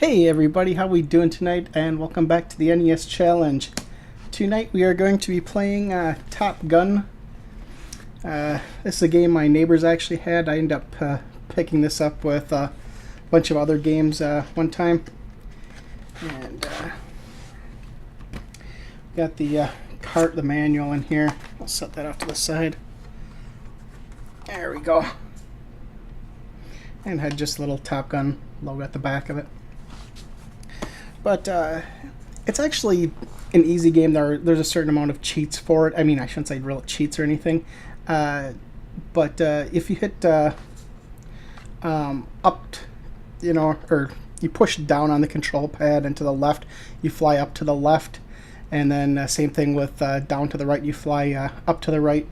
Hey everybody, how we doing tonight? And welcome back to the NES Challenge. Tonight we are going to be playing Top Gun. This is a game my neighbors actually had. I ended up picking this up with a bunch of other games one time. And got the cart, the manual in here. I'll set that off to the side. There we go. And had just a little Top Gun logo at the back of it. But it's actually an easy game. There's a certain amount of cheats for it. I mean, I shouldn't say real cheats or anything. But if you hit up, or you push down on the control pad and to the left, you fly up to the left. And then same thing with down to the right, you fly up to the right.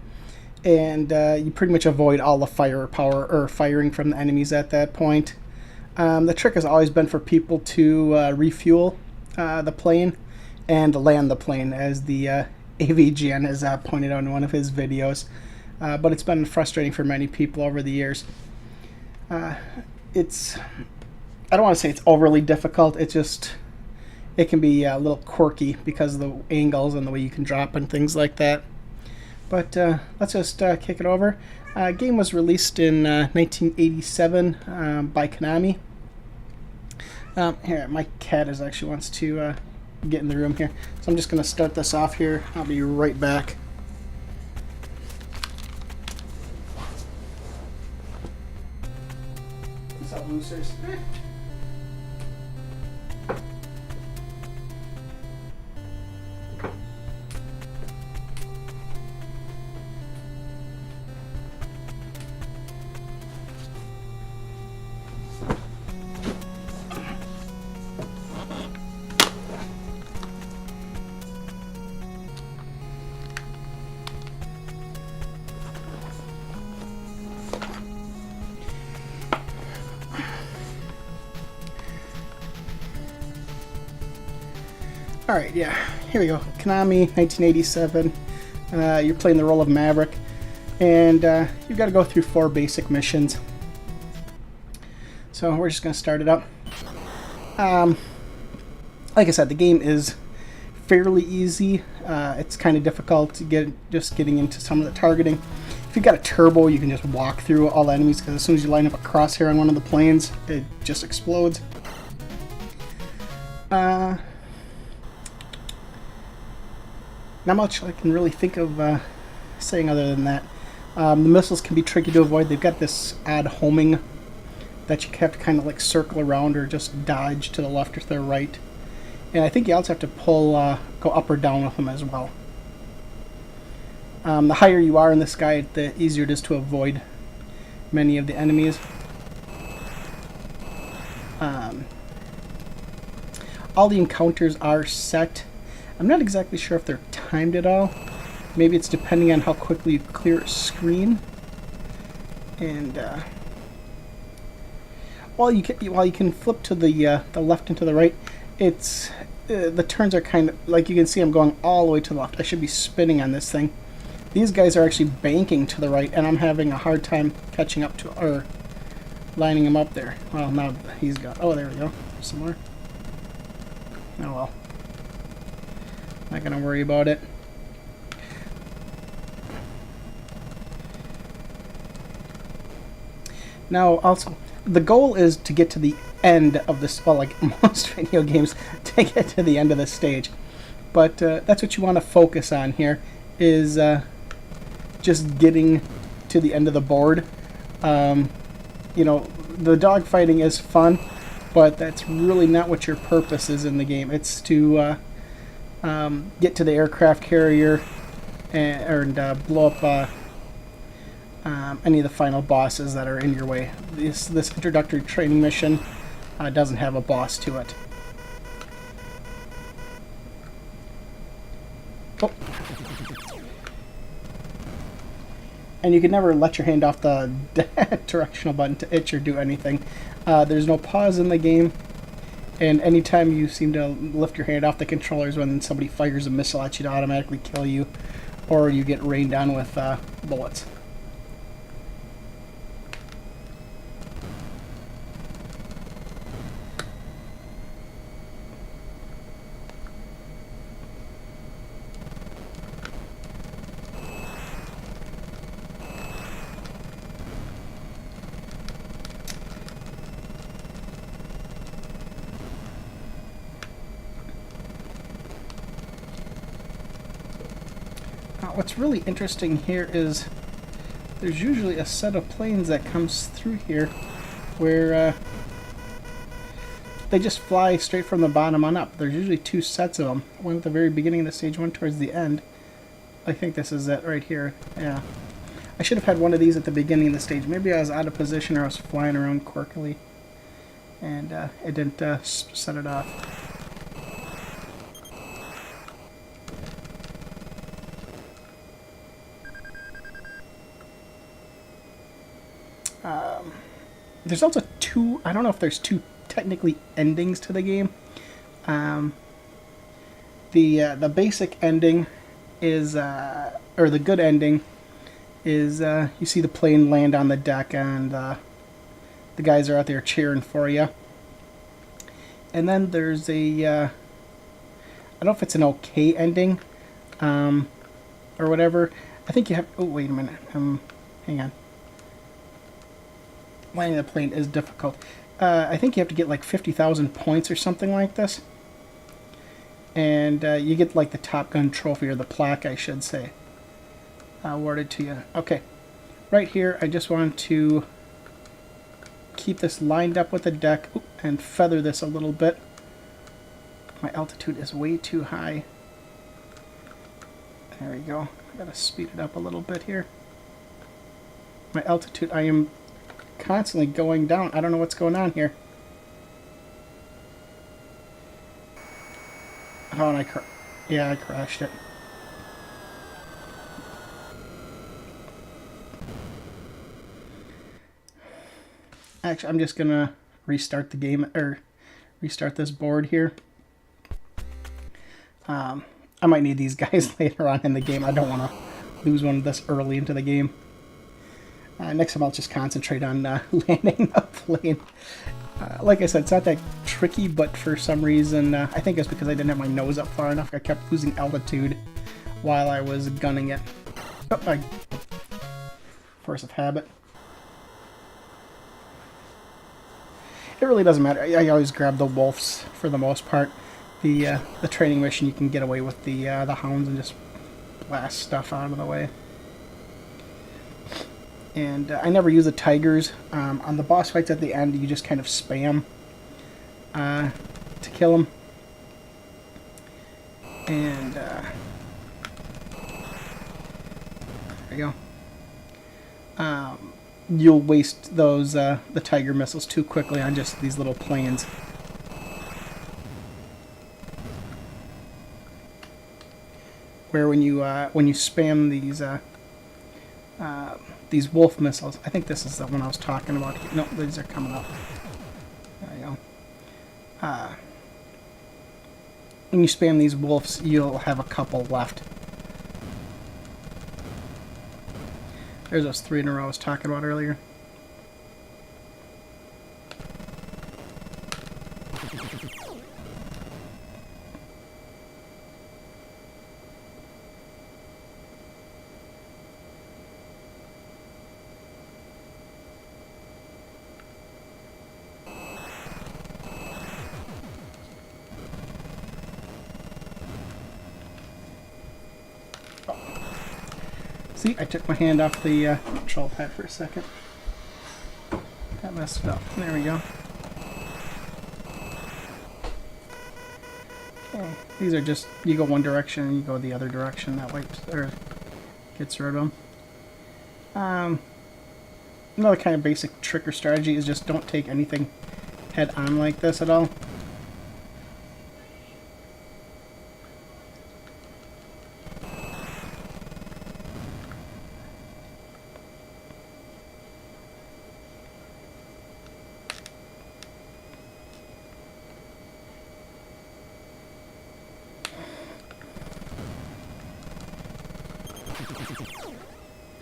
And you pretty much avoid all the firepower or firing from the enemies at that point. The trick has always been for people to refuel the plane and land the plane, as the AVGN has pointed out in one of his videos. But it's been frustrating for many people over the years. I don't want to say it's overly difficult. It can be a little quirky because of the angles and the way you can drop and things like that. But let's just kick it over. Game was released in 1987 by Konami. Here, my cat actually wants to get in the room here. So I'm just going to start this off here. I'll be right back. What's up, losers? Alright, yeah, here we go. Konami, 1987. You're playing the role of Maverick, and you've got to go through 4 basic missions. So we're just going to start it up. Like I said, the game is fairly easy. It's kind of difficult to getting into some of the targeting. If you've got a turbo, you can just walk through all the enemies, because as soon as you line up a crosshair on one of the planes, it just explodes. Not much I can really think of saying other than that. The missiles can be tricky to avoid. They've got this odd homing that you have to kind of like circle around or just dodge to the left or to the right. And I think you also have to go up or down with them as well. The higher you are in the sky, the easier it is to avoid many of the enemies. All the encounters are set. I'm not exactly sure if they're timed at all. Maybe it's depending on how quickly you clear a screen. And while you can flip to the left and to the right, it's the turns are kind of like, you can see I'm going all the way to the left. I should be spinning on this thing. These guys are actually banking to the right, and I'm having a hard time catching up to, or lining them up there. Well, now he's got. Oh, there we go. Some more. Oh well. Not gonna worry about it. Now, also, the goal is to get to the end of this. Well, like most video games, to get to the end of the stage. But that's what you want to focus on here. Is just getting to the end of the board. The dogfighting is fun, but that's really not what your purpose is in the game. It's to get to the aircraft carrier and blow up any of the final bosses that are in your way. This introductory training mission doesn't have a boss to it. Oh. And you can never let your hand off the directional button to itch or do anything. There's no pause in the game. And anytime you seem to lift your hand off the controllers when somebody fires a missile at you to automatically kill you, or you get rained on with bullets. what's really interesting here is there's usually a set of planes that comes through here where they just fly straight from the bottom on up. There's usually two sets of them. One at the very beginning of the stage, one towards the end. I think this is it right here. Yeah. I should have had one of these at the beginning of the stage. Maybe I was out of position or I was flying around quirkily. And it didn't set it off. There's also two, I don't know if there's two technically endings to the game. The basic ending is, or the good ending is, you see the plane land on the deck and the guys are out there cheering for you. And then there's a, I don't know if it's an okay ending, or whatever. I think you have, oh wait a minute, hang on. Landing the plane is difficult. I think you have to get like 50,000 points or something like this. And you get like the Top Gun trophy, or the plaque I should say, awarded to you. Okay, right here I just want to keep this lined up with the deck and feather this a little bit. My altitude is way too high. There we go. I gotta speed it up a little bit here. My altitude, I am constantly going down. I don't know what's going on here. Oh, and yeah, I crashed it. Actually, I'm just gonna restart the game, or restart this board here. I might need these guys later on in the game. I don't want to lose one this early into the game. Next time I'll just concentrate on landing a plane. Like I said, it's not that tricky, but for some reason, I think it's because I didn't have my nose up far enough. I kept losing altitude while I was gunning it. Oh, force of habit. It really doesn't matter. I always grab the wolves for the most part. The training mission, you can get away with the hounds and just blast stuff out of the way. And I never use the tigers. On the boss fights at the end, you just kind of spam to kill them. And there you go. You'll waste those the tiger missiles too quickly on just these little planes. Where when you spam these wolf missiles, I think this is the one I was talking about. No, these are coming up. There you go. When you spam these wolves, you'll have a couple left. There's those 3 in a row I was talking about earlier. See, I took my hand off the control pad for a second. That messed it up. There we go. Okay, these are just, you go one direction and you go the other direction. That wipes, or gets rid of them. Another kind of basic trick or strategy is just don't take anything head on like this at all.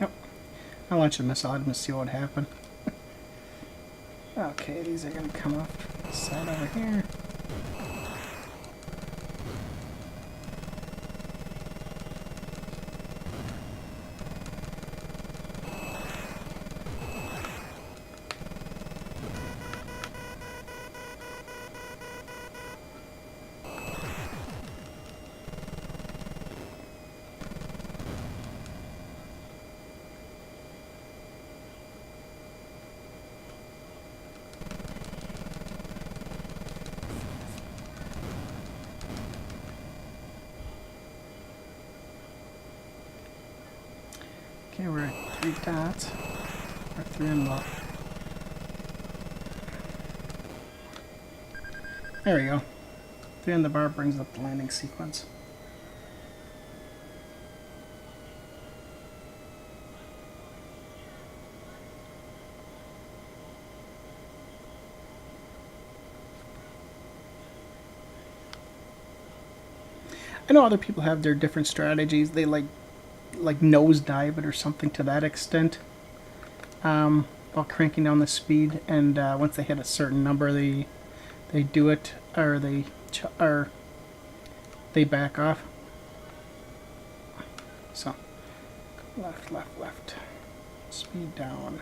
Yep. I'll launch a missile and see what happened. Okay, these are going to come off the side over here. Okay, we're at 3 dots. Or 3 on the... There we go. 3 on the bar brings up the landing sequence. I know other people have their different strategies. They like nosedive it or something to that extent, while cranking down the speed. And once they hit a certain number, they do it, or they back off. So left, left, left, speed down.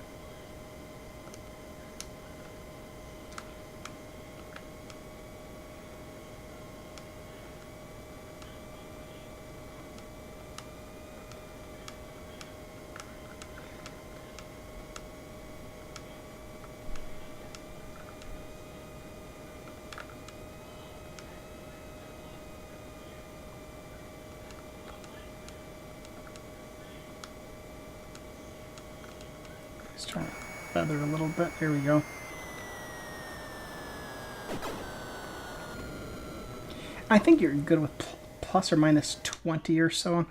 Just trying to feather a little bit. There we go. I think you're good with plus or minus 20 or so.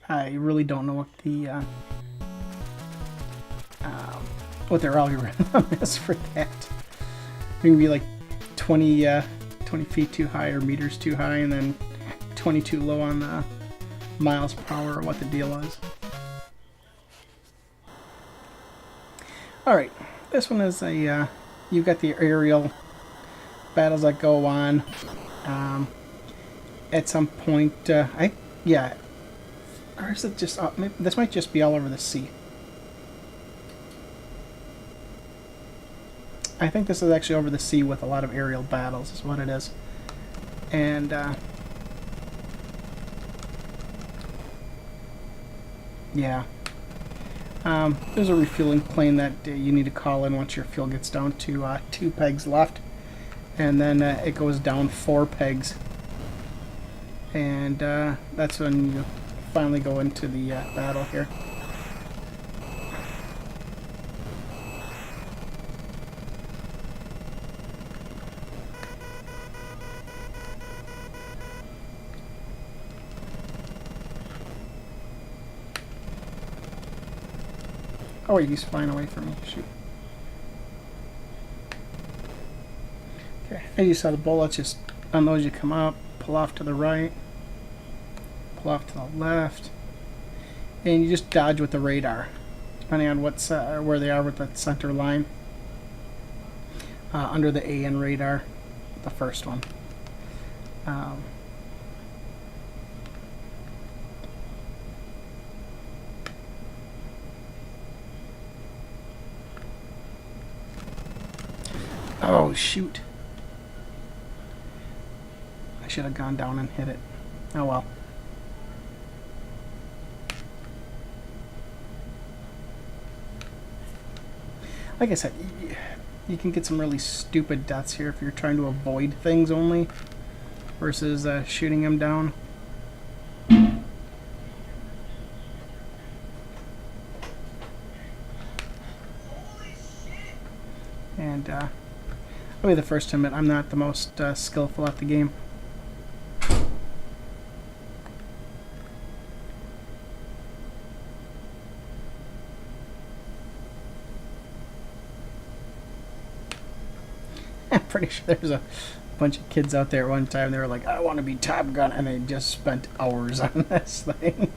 I really don't know what their algorithm is for that. It can be like 20 feet too high or meters too high, and then 20 too low on the miles per hour, or what the deal is. Alright, this one is a, you've got the aerial battles that go on. At some point, yeah, or is it just, maybe, this might just be all over the sea. I think this is actually over the sea with a lot of aerial battles, is what it is. And, yeah. There's a refueling plane that you need to call in once your fuel gets down to 2 pegs left. And then it goes down 4 pegs. And that's when you finally go into the battle here. Oh wait, he's flying away from me. Shoot. Okay, and you saw the bullets. Just on those you come up, pull off to the right, pull off to the left, and you just dodge with the radar, depending on what's where they are with the center line. Under the AN radar, the first one. Oh, shoot. I should have gone down and hit it. Oh well. Like I said, you can get some really stupid deaths here if you're trying to avoid things only, versus shooting them down. And I'll be the first to admit I'm not the most skillful at the game. I'm pretty sure there's a bunch of kids out there at one time, they were like, I want to be Top Gun, and they just spent hours on this thing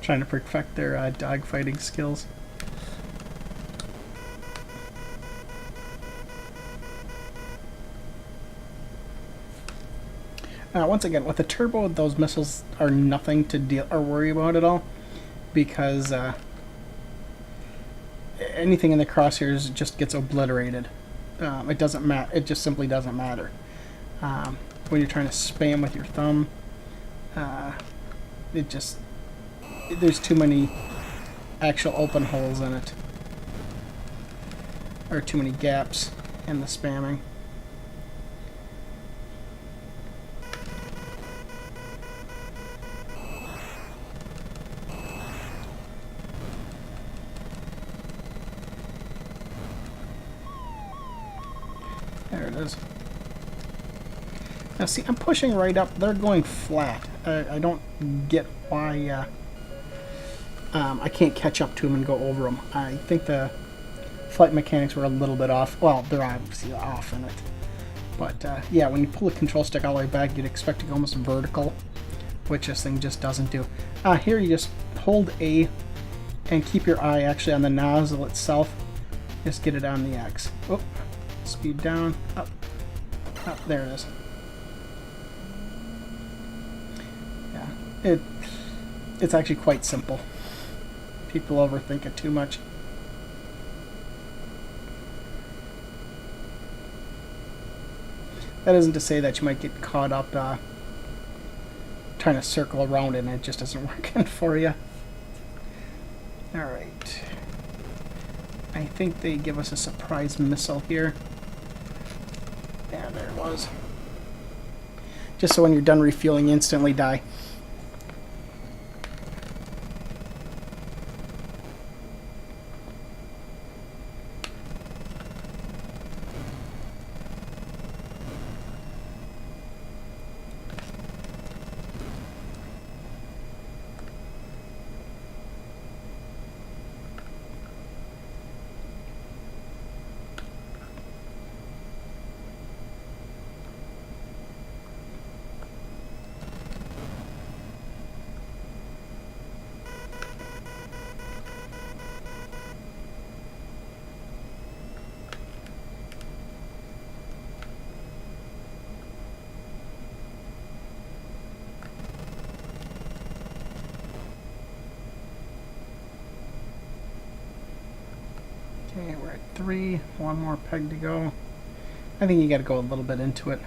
trying to perfect their dogfighting skills. Once again, with the turbo, those missiles are nothing to deal or worry about at all, because anything in the crosshairs just gets obliterated. It doesn't matter. It just simply doesn't matter. When you're trying to spam with your thumb, there's too many actual open holes in it, or too many gaps in the spamming. There it is. Now see, I'm pushing right up. They're going flat. I don't get why I can't catch up to them and go over them. I think the flight mechanics were a little bit off. Well, they're obviously off in it. But yeah, when you pull the control stick all the way back, you'd expect to go almost vertical, which this thing just doesn't do. Here you just hold A and keep your eye actually on the nozzle itself. Just get it on the X. Oh, speed down, up, up. There it is. Yeah, it's actually quite simple. People overthink it too much. That isn't to say that you might get caught up trying to circle around it and it just isn't working for you. Alright. I think they give us a surprise missile here. Yeah, there it was. Just so when you're done refueling, you instantly die. Okay, we're at 3. One more peg to go. I think you got to go a little bit into it.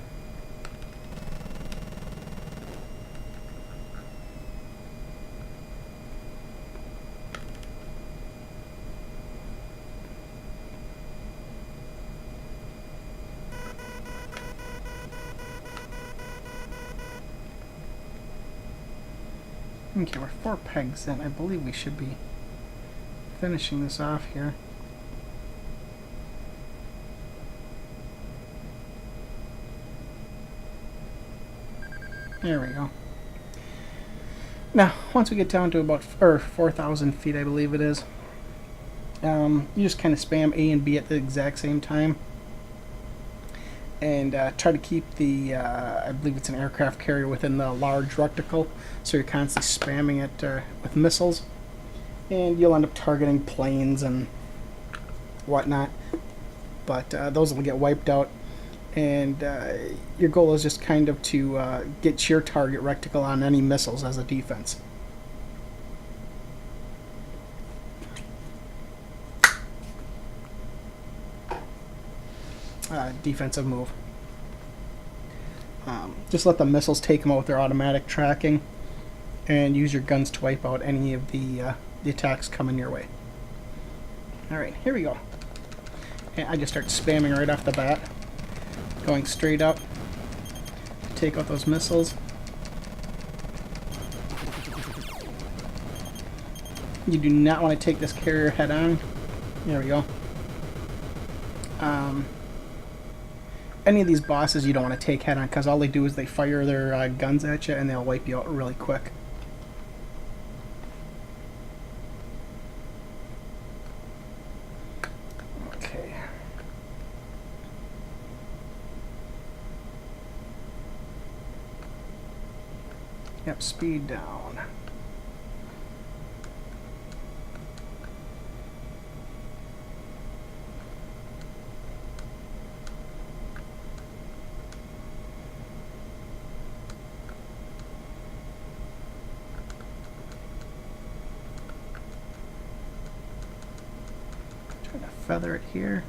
Okay, we're 4 pegs in. I believe we should be finishing this off here. There we go. Now, once we get down to about 4,000 feet, I believe it is, you just kind of spam A and B at the exact same time. And try to keep the, I believe it's an aircraft carrier within the large reticle, so you're constantly spamming it with missiles. And you'll end up targeting planes and whatnot. But those will get wiped out. And your goal is just kind of to get your target reticle on any missiles as a defense. Defensive move. Just let the missiles take them out with their automatic tracking, and use your guns to wipe out any of the attacks coming your way. Alright, here we go. And I just start spamming right off the bat. Going straight up. Take out those missiles. You do not want to take this carrier head on. There we go. Any of these bosses you don't want to take head on, because all they do is they fire their guns at you and they'll wipe you out really quick. Okay. Yep, speed down. Try to feather it here.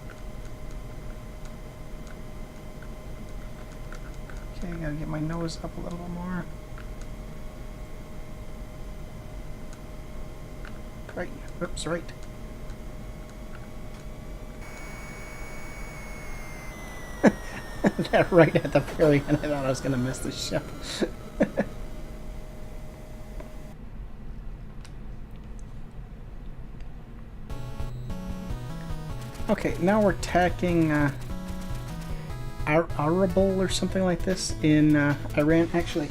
Okay, I gotta get my nose up a little bit more. Right. Oops, right. That right at the very end, I thought I was going to miss the ship. Okay, now we're tacking Arable or something like this in Iran. Actually,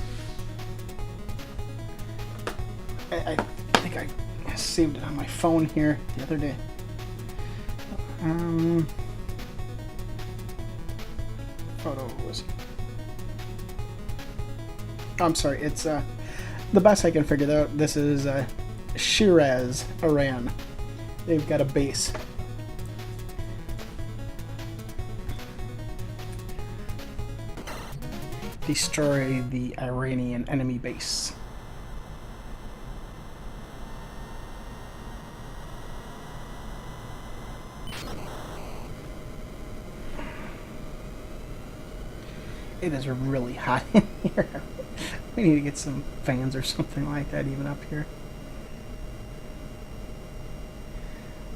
I think I saved it on my phone here the other day. Photos. I'm sorry, it's the best I can figure out. This is Shiraz, Iran. They've got a base. Destroy the Iranian enemy base. It is really hot in here. We need to get some fans or something like that even up here.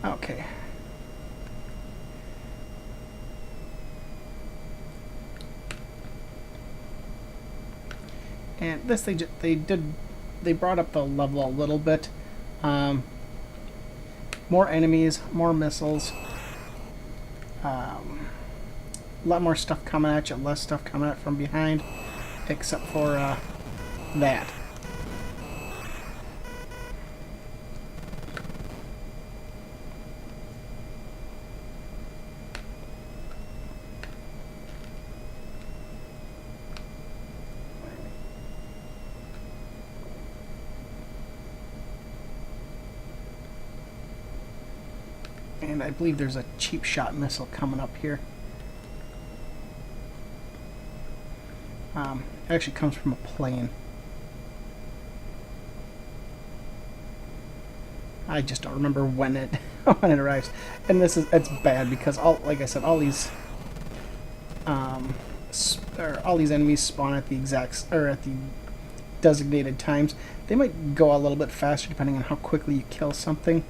Okay. And this they brought up the level a little bit. More enemies, more missiles. A lot more stuff coming at you, less stuff coming at from behind, except for that. And I believe there's a cheap shot missile coming up here. It actually comes from a plane. I just don't remember when it when it arrives. And it's bad because like I said, all these enemies spawn at the at the designated times. They might go a little bit faster depending on how quickly you kill something.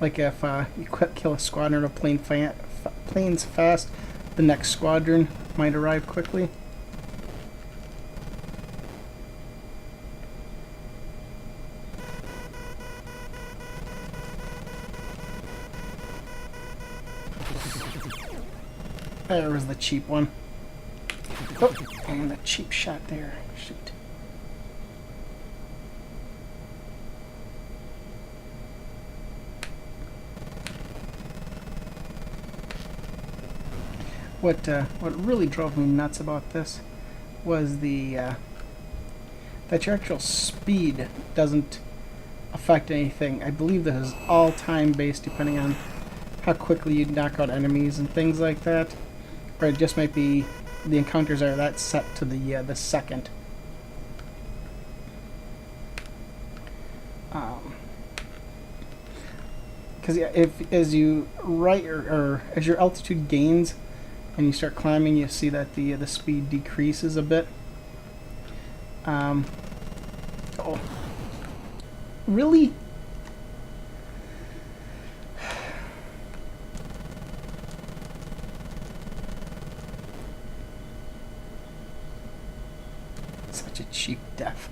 Like if you kill a squadron of planes fast, the next squadron might arrive quickly. There was the cheap one. Oh, and the cheap shot there. Shoot. What really drove me nuts about this was that your actual speed doesn't affect anything. I believe this is all time based, depending on how quickly you knock out enemies and things like that. Or it just might be the encounters are that set to the second. Because if as you or as your altitude gains and you start climbing, you see that the speed decreases a bit. Oh, really? Such a cheap death.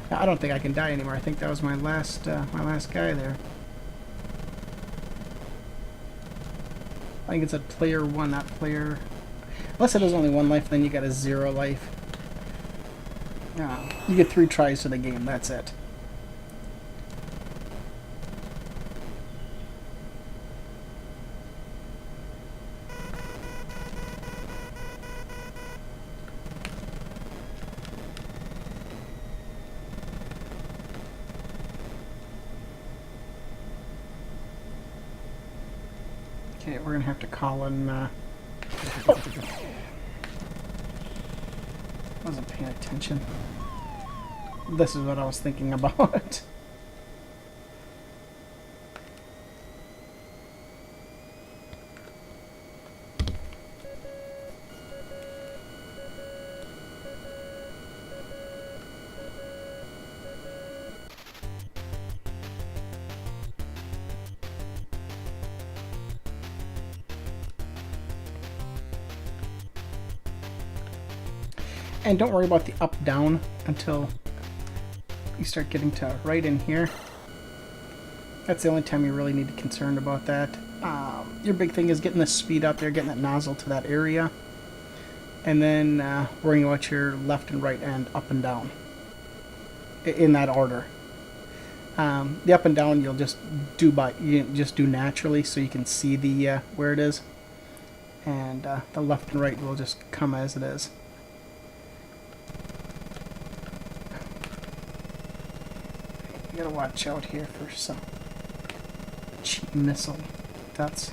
Now, I don't think I can die anymore. I think that was my last guy there. I think it said player 1, not player... Unless it has only 1 life, then you got a 0 life. You get 3 tries to the game, that's it. Okay, we're gonna have to call in. Oh. Wasn't paying attention. This is what I was thinking about. And don't worry about the up-down until you start getting to right in here. That's the only time you really need to be concerned about that. Your big thing is getting the speed up there, getting that nozzle to that area, and then worrying about your left and right end, up and down, in that order. The up and down you'll just do naturally, so you can see the where it is, and the left and right will just come as it is. You gotta watch out here for some cheap missile. That's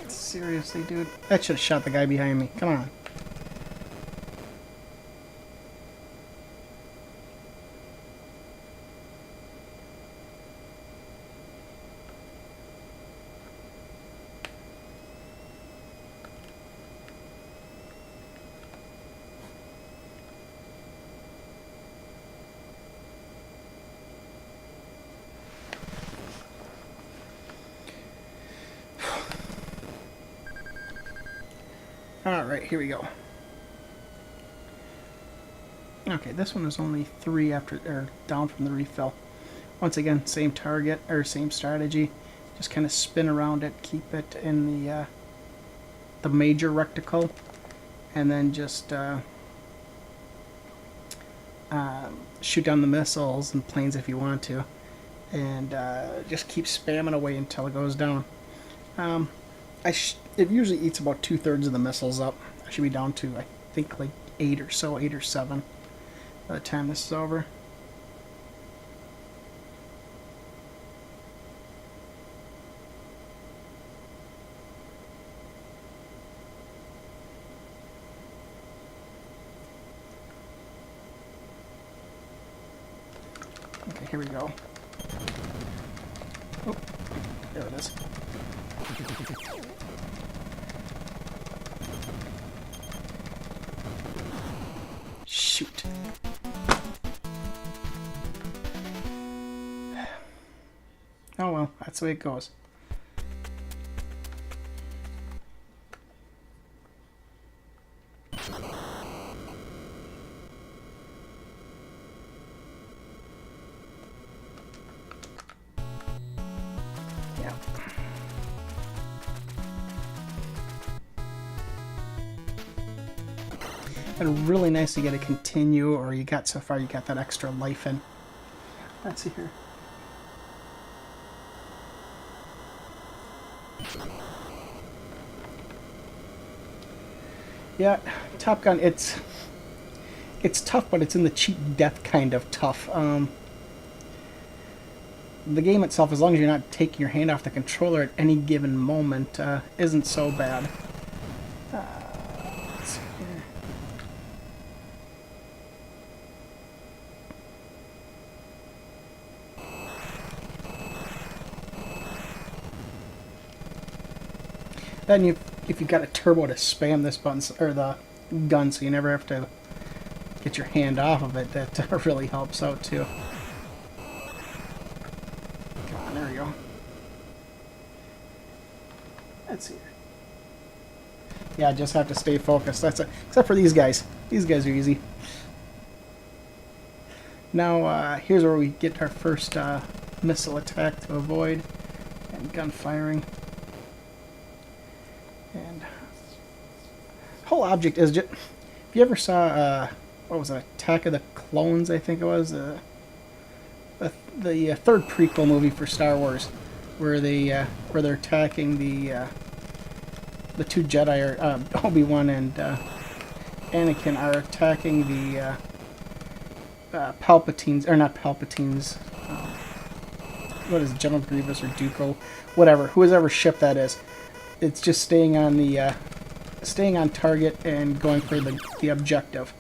seriously, dude. That should have shot the guy behind me. Come on. Alright, here we go. Okay, this one is only 3 down from the refill. Once again, same target, or same strategy. Just kind of spin around it, keep it in the major reticle, and then just shoot down the missiles and planes if you want to. And just keep spamming away until it goes down. It usually eats about 2/3 of the missiles up. I should be down to, I think, like 8 or 7 by the time this is over. Okay, here we go. Oh, there it is. Shoot. Oh well, that's the way it goes. Yeah. And really nice to get a continue, or you got so far you got that extra life in. Let's see here. Yeah, Top Gun, it's tough, but it's in the cheap death kind of tough. The game itself, as long as you're not taking your hand off the controller at any given moment, isn't so bad. Let's see here. Then if you've got a turbo to spam this button or the gun, so you never have to get your hand off of it, that really helps out too. Come on, there we go. Let's see. Yeah, just have to stay focused. Except for these guys. These guys are easy. Now here's where we get our first missile attack to avoid, and gun firing. And whole object is just, if you ever saw what was it, Attack of the Clones, I think it was, the third prequel movie for Star Wars, where they're attacking the two Jedi, or Obi-Wan and Anakin are attacking the Palpatines, or not Palpatines, what is it, General Grievous or Dooku, whatever, whoever ship that is. It's just staying on target and going for the objective.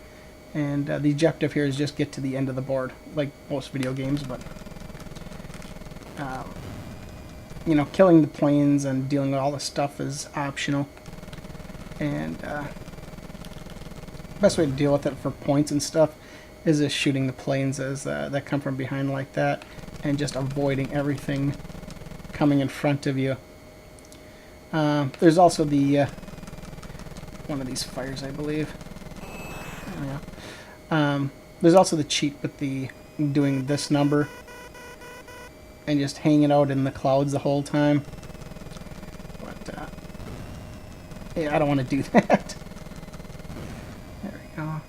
And the objective here is just get to the end of the board, like most video games, but you know, killing the planes and dealing with all this stuff is optional. And best way to deal with it for points and stuff is just shooting the planes as that come from behind like that, and just avoiding everything coming in front of you. There's also the one of these fires, I believe. There's also the cheat with the doing this number and just hanging out in the clouds the whole time. But yeah, I don't want to do that. There we go.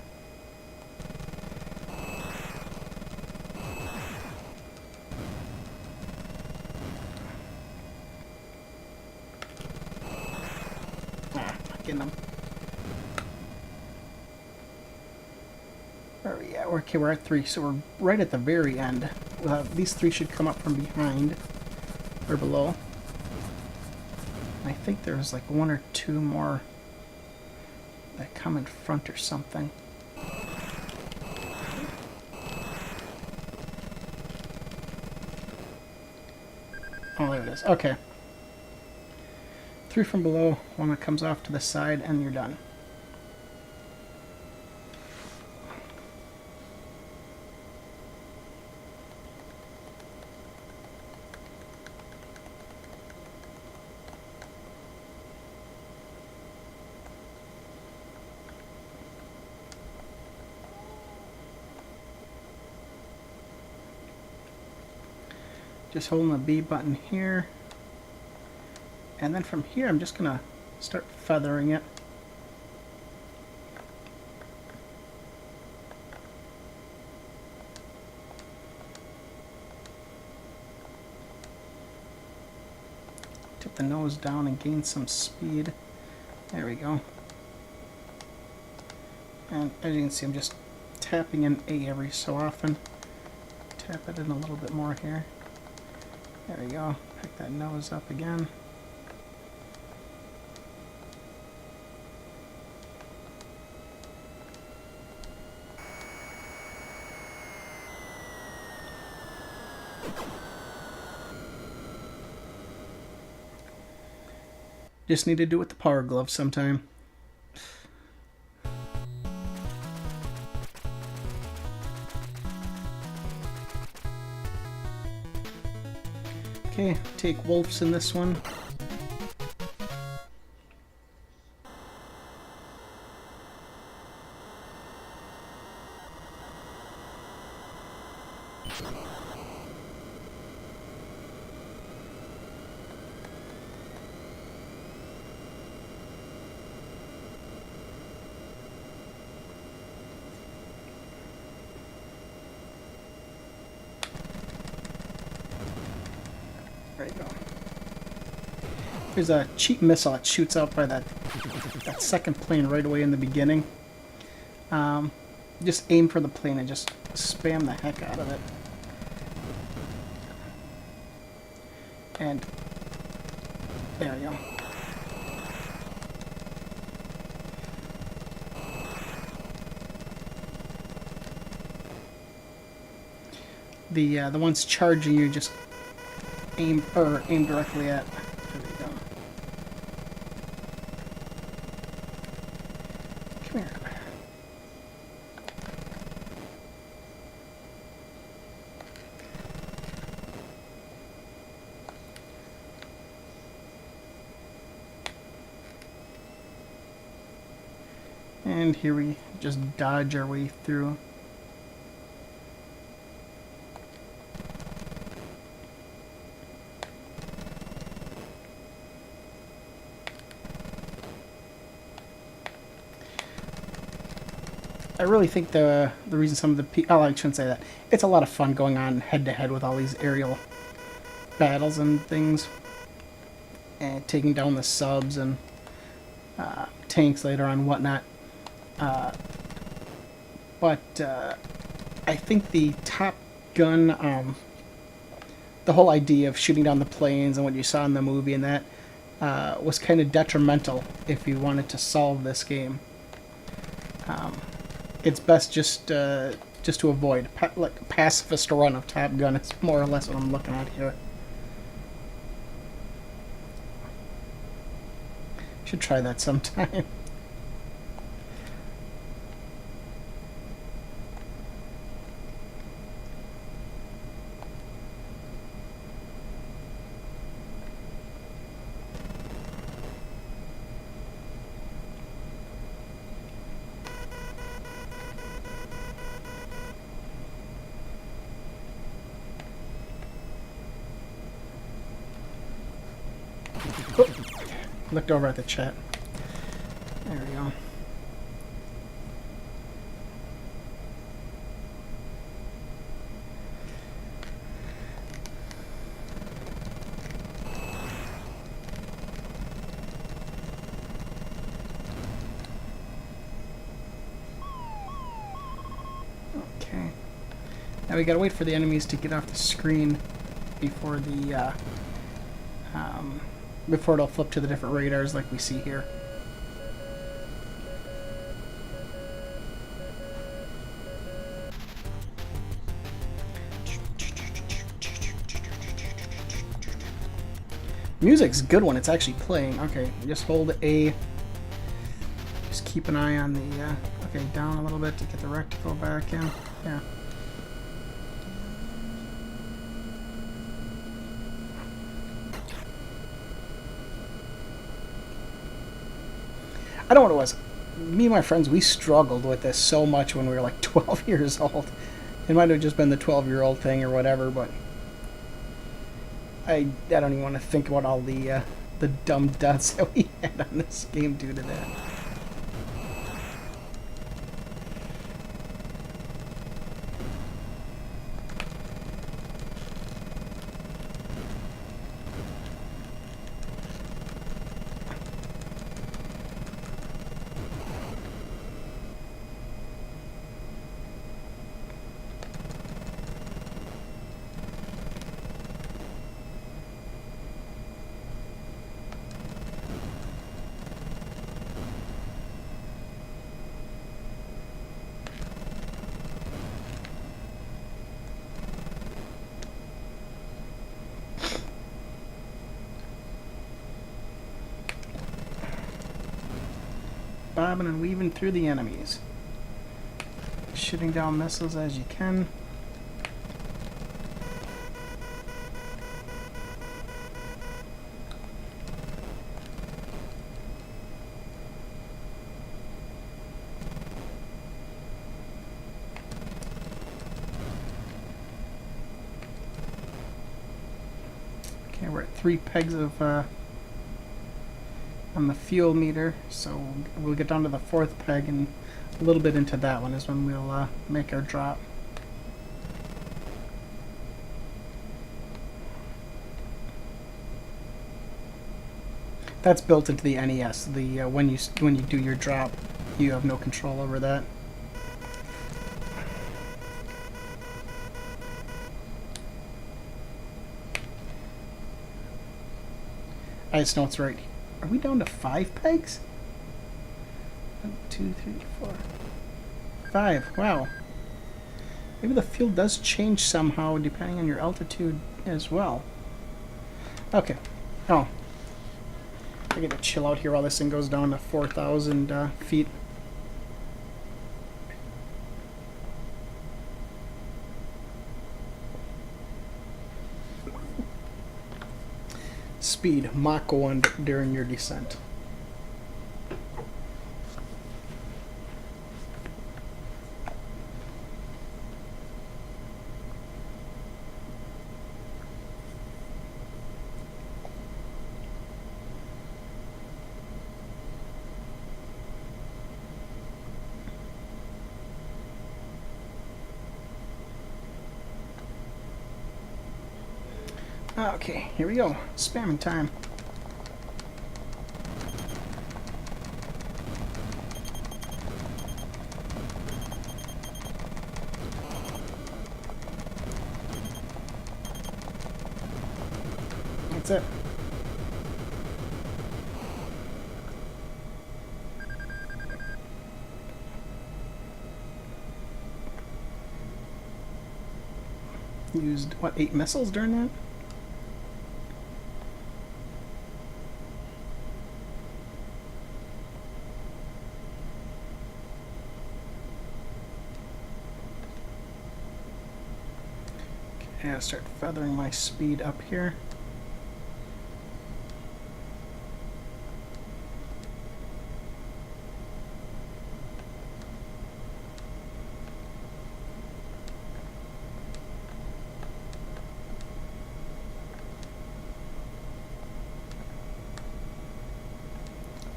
Getting them. Where are we at? Okay, we're at 3, so we're right at the very end. These 3 should come up from behind or below. I think there's like 1 or 2 more that come in front or something. Oh, there it is. Okay. 3 from below, 1 that comes off to the side, and you're done. Just holding the B button here. And then from here, I'm just going to start feathering it. Tip the nose down and gain some speed. There we go. And as you can see, I'm just tapping in A every so often. Tap it in a little bit more here. There we go. Pick that nose up again. Just need to do it with the power glove sometime. Okay, take wolves in this one. There you go. There's a cheap missile that shoots out by that second plane right away in the beginning. Just aim for the plane and just spam the heck out of it. And there you go. The ones charging you just aim directly at. There we go. Come here. And here we just dodge our way through. I really think the reason some of the people... Oh, I shouldn't say that. It's a lot of fun going on head-to-head with all these aerial battles and things. And taking down the subs and tanks later on and whatnot. But I think the Top Gun... the whole idea of shooting down the planes and what you saw in the movie and that was kind of detrimental if you wanted to solve this game. It's best just to avoid like a pacifist run of Top Gun. It's more or less what I'm looking at here. Should try that sometime. Looked over at the chat. There we go. Okay. Now we gotta wait for the enemies to get off the screen before the before it'll flip to the different radars like we see here. Music's good when it's actually playing. Okay, just hold A. Just keep an eye on the, okay, down a little bit to get the rec to go back in. Yeah. I don't know what it was. Me and my friends, we struggled with this so much when we were like 12 years old. It might have just been the 12-year-old thing or whatever, but I don't even want to think about all the dumb deaths that we had on this game due to that. Bobbing and weaving through the enemies. Shooting down missiles as you can. Okay, we're at 3 pegs of on the fuel meter, so we'll get down to the 4th peg, and a little bit into that one is when we'll make our drop. That's built into the NES. The when you do your drop, you have no control over that. I just know it's right. Are we down to 5 pegs? 1, 2, 3, 4, 5. Wow. Maybe the fuel does change somehow depending on your altitude as well. Okay. Oh. I gotta chill out here while this thing goes down to 4,000 feet. Speed Mach 1 during your descent. Okay, here we go. Spamming time. That's it. Used, what, 8 missiles during that? Okay, I'll start feathering my speed up here.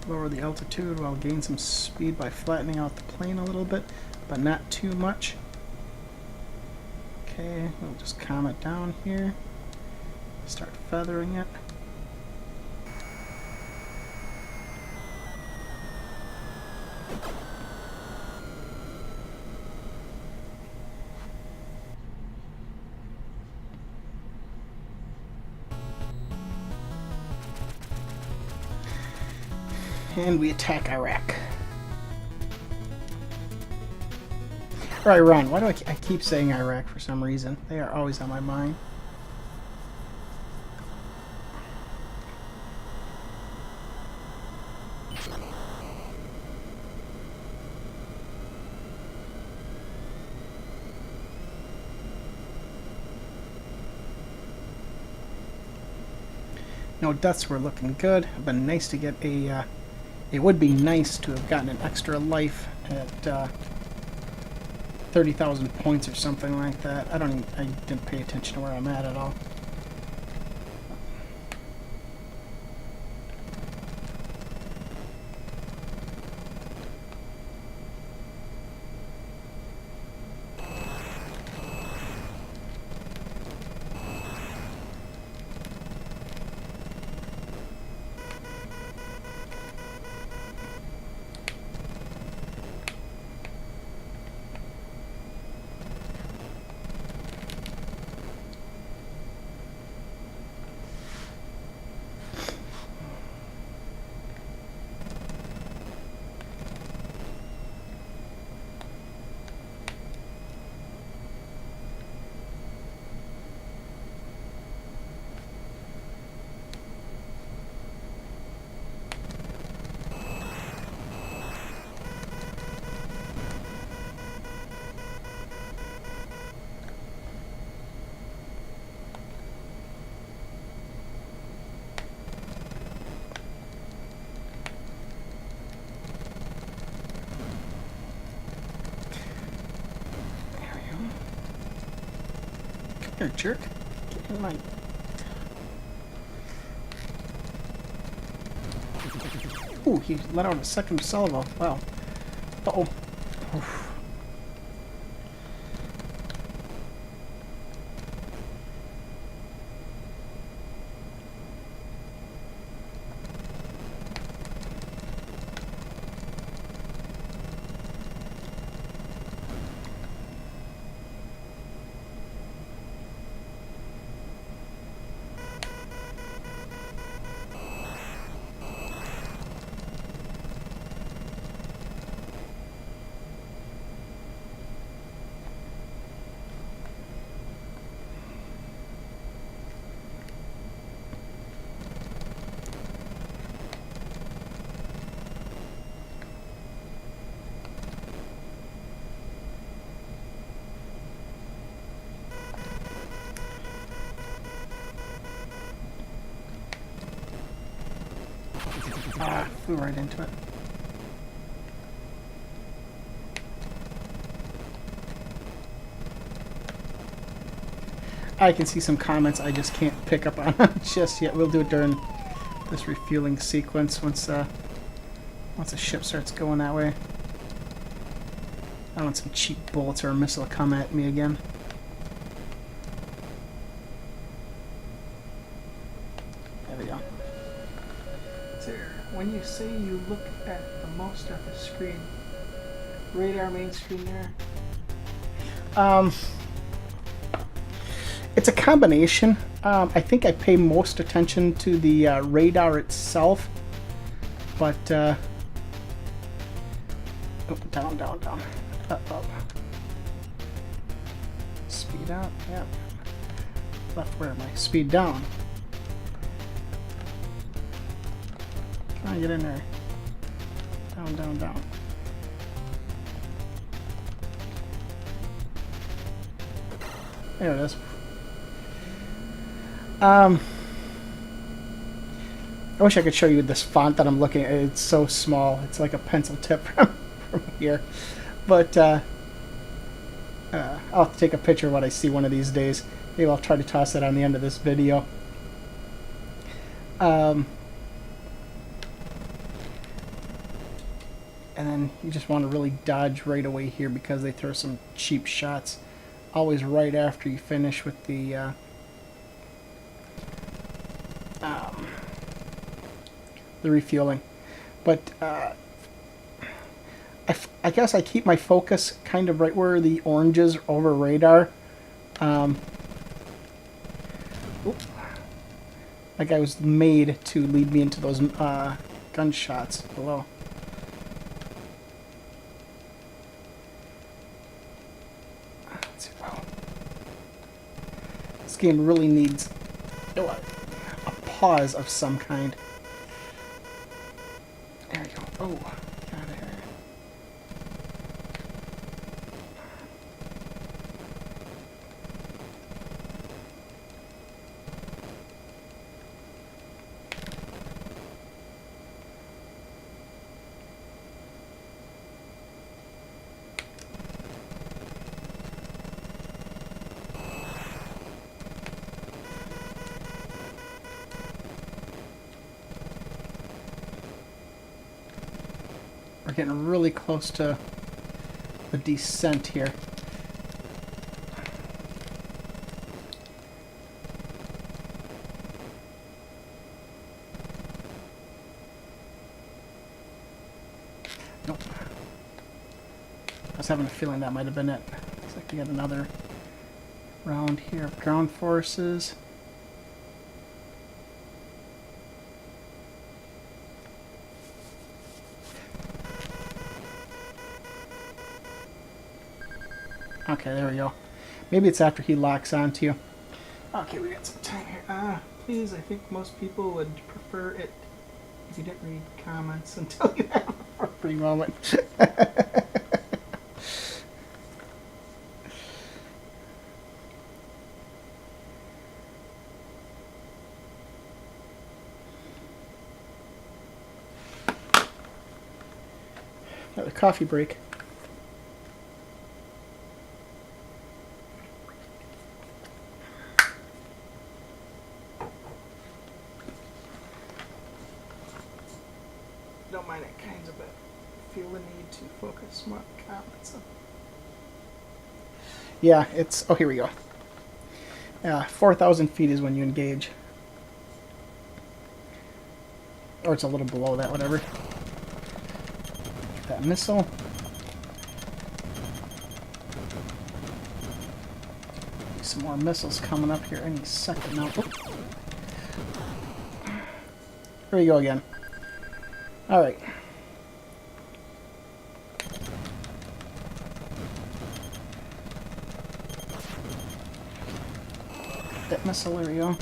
Lower the altitude while gain some speed by flattening out the plane a little bit, but not too much. Okay, we'll just calm it down here. Start feathering it. And we attack Iraq. Or Iran. Why do I keep saying Iraq for some reason? They are always on my mind. No deaths were looking good. It'd been nice to get a... it would be nice to have gotten an extra life at 30,000 points or something like that. I didn't pay attention to where I'm at all. Here, jerk. Get in my... Ooh, he let out a second salvo. Wow. Uh-oh. Oof. Ah, flew right into it. I can see some comments I just can't pick up on just yet. We'll do it during this refueling sequence once a ship starts going that way. I don't want some cheap bullets or a missile to come at me again. There we go. There. When you say you look at the most of the screen, radar main screen there. It's a combination. I think I pay most attention to the radar itself, but oh, down, down, down, up, up. Speed up, yeah. Left, where am I? Speed down. Come on, get in there. Down, down, down. There it is. I wish I could show you this font that I'm looking at. It's so small. It's like a pencil tip from here. But I'll have to take a picture of what I see one of these days. Maybe I'll try to toss it on the end of this video. And then you just want to really dodge right away here because they throw some cheap shots always right after you finish with the refueling. But I guess I keep my focus kind of right where the oranges over radar. That guy was made to lead me into those gunshots below. Let's see, wow. This game really needs a pause of some kind. There we go. Oh, get out of here. We're getting really close to the descent here. Nope. I was having a feeling that might have been it. Looks like we got another round here of ground forces. Okay, there we go. Maybe it's after he locks onto you. Okay, we got some time here. Please, I think most people would prefer it if you didn't read comments until you have a free moment. Another coffee break. Don't mind it kinds of, but feel the need to focus more comments. Yeah, it's... Oh, here we go. 4,000 feet is when you engage. Or it's a little below that, whatever. Get that missile. Some more missiles coming up here any second now. Oh. Here we go again. Alright. That missile, there we go.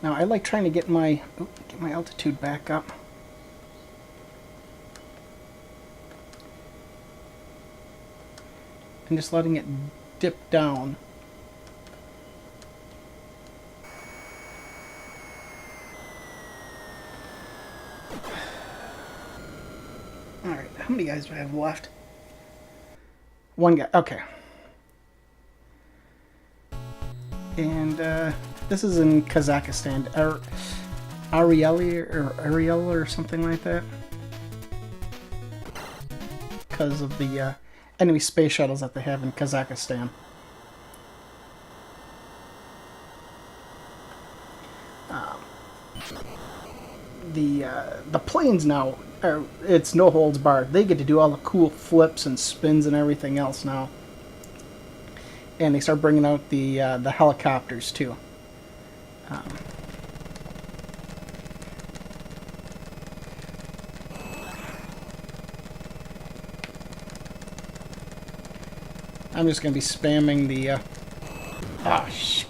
Now I like trying to get my altitude back up. And just letting it dip down. Alright, how many guys do I have left? One guy, okay. And this is in Kazakhstan, Ariel or something like that. Because of the enemy space shuttles that they have in Kazakhstan. The planes now, it's no holds barred. They get to do all the cool flips and spins and everything else now. and they start bringing out the helicopters too. Um, I'm just going to be spamming the... oh, shit.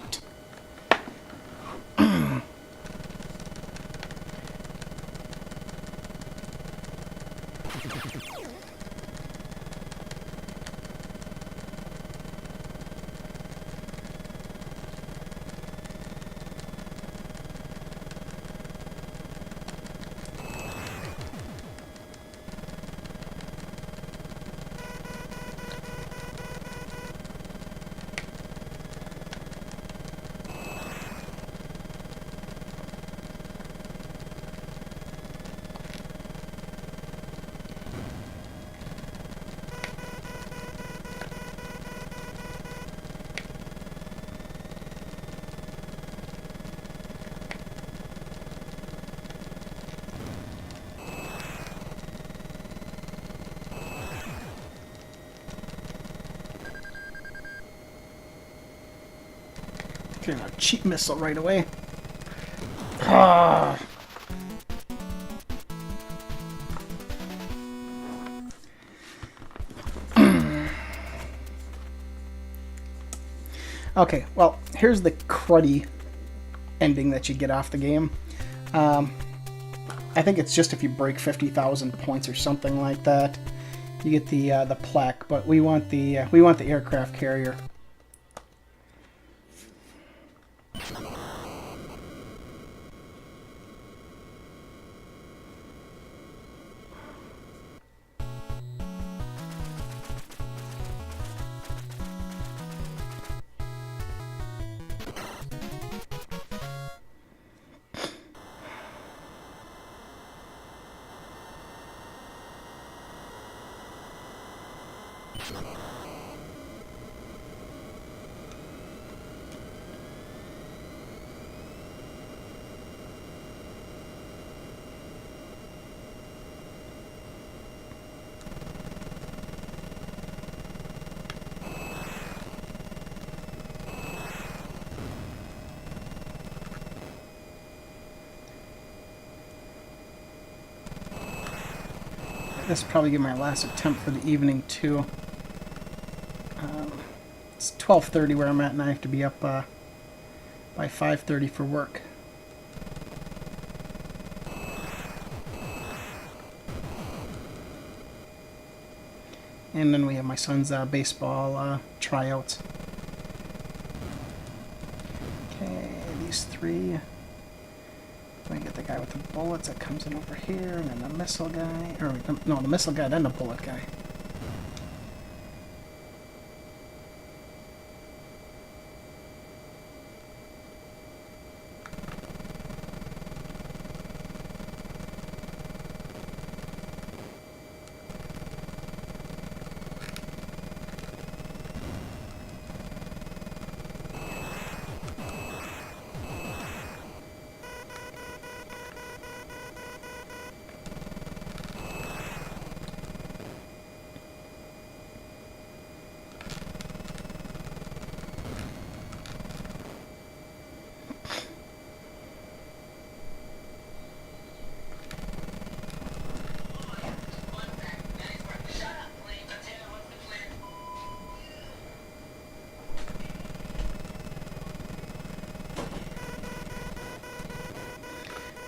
Getting a cheap missile right away. Ah. Okay, well, here's the cruddy ending that you get off the game. I think it's just if you break 50,000 points or something like that, you get the plaque. But we want the aircraft carrier. This will probably be my last attempt for the evening too. It's 12:30 where I'm at, and I have to be up by 5:30 for work. And then we have my son's baseball tryouts. Okay, these three. I get the guy with the bullets that comes in over here, and then the missile guy. Or, no, the missile guy, then the bullet guy.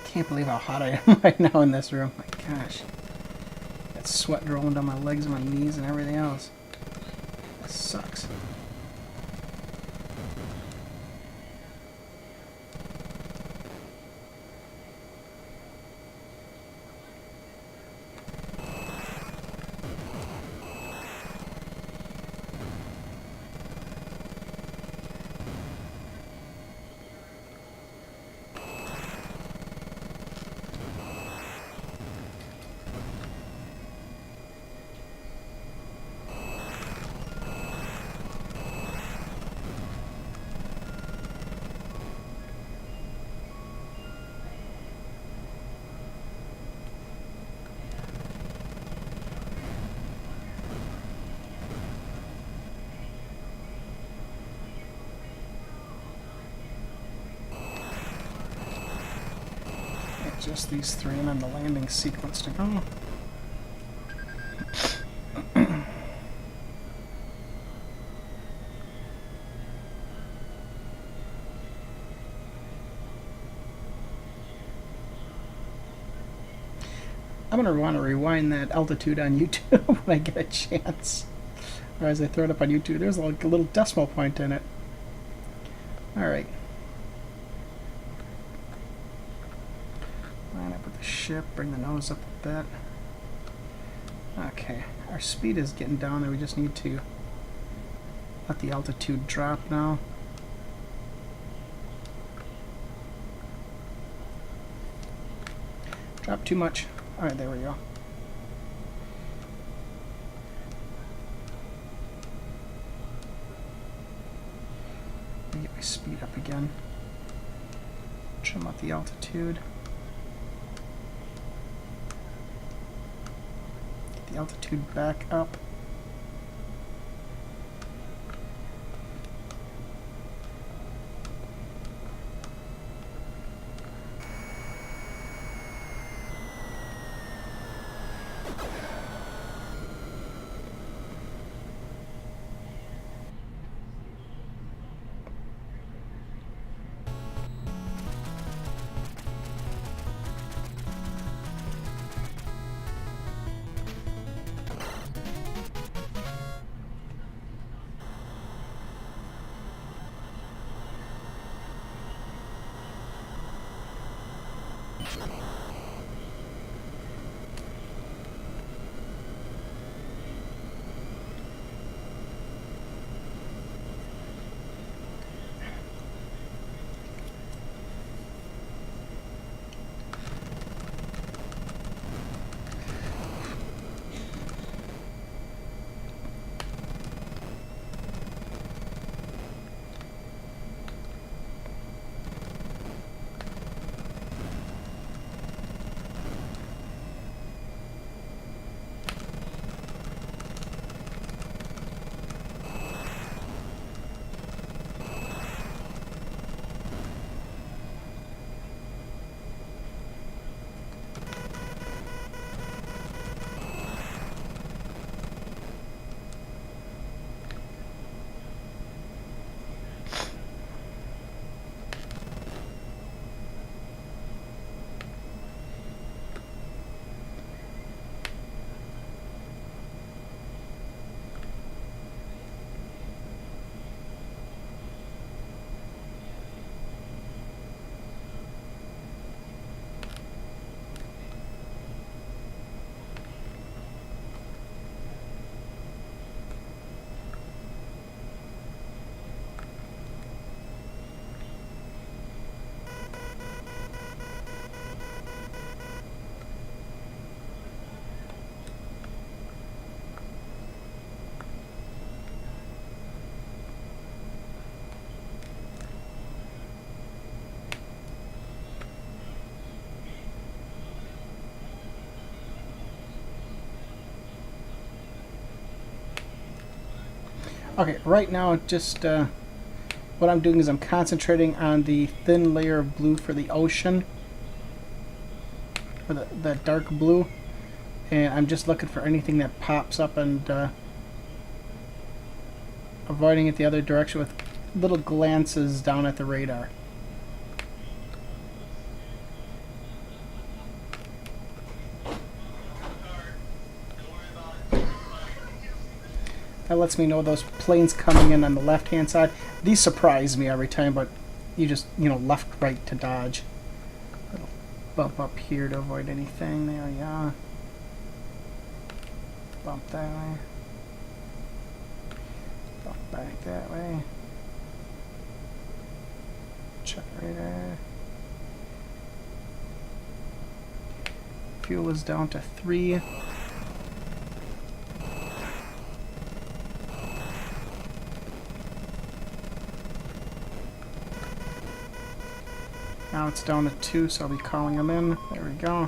Can't believe how hot I am right now in this room. My gosh. Got sweat rolling down my legs and my knees and everything else. That sucks. just these three and then the landing sequence to go. I'm going to want to rewind that altitude on YouTube when I get a chance. Or as I throw it up on YouTube, there's like a little decimal point in it. Alright. Line up with the ship, bring the nose up a bit. Okay, our speed is getting down there. We just need to let the altitude drop now. Drop too much. Alright, there we go. Let me get my speed up again. Trim up the altitude. Get the altitude back up. Okay, right now just what I'm doing is I'm concentrating on the thin layer of blue for the ocean, or the dark blue, and I'm just looking for anything that pops up and avoiding it the other direction with little glances down at the radar. That lets me know those planes coming in on the left-hand side. These surprise me every time, but you just, left, right to dodge. Little bump up here to avoid anything. There we are. Bump that way. Bump back that way. Check radar. Fuel is down to 3. Now it's down to 2, so I'll be calling them in. There we go.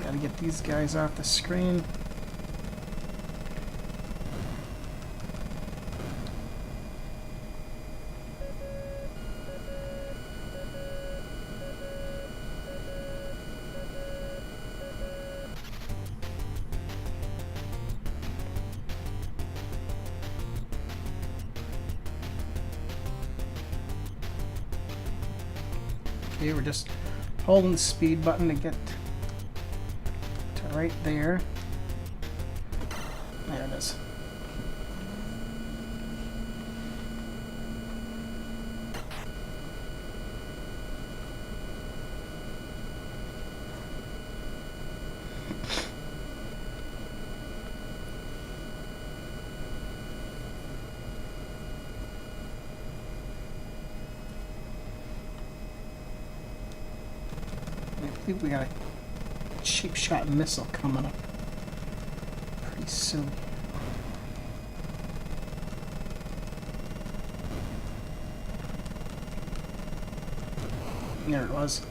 Gotta get these guys off the screen. Okay, we're just holding the speed button to get to right there. There it is. I think we got a cheap shot missile coming up pretty soon. There it was.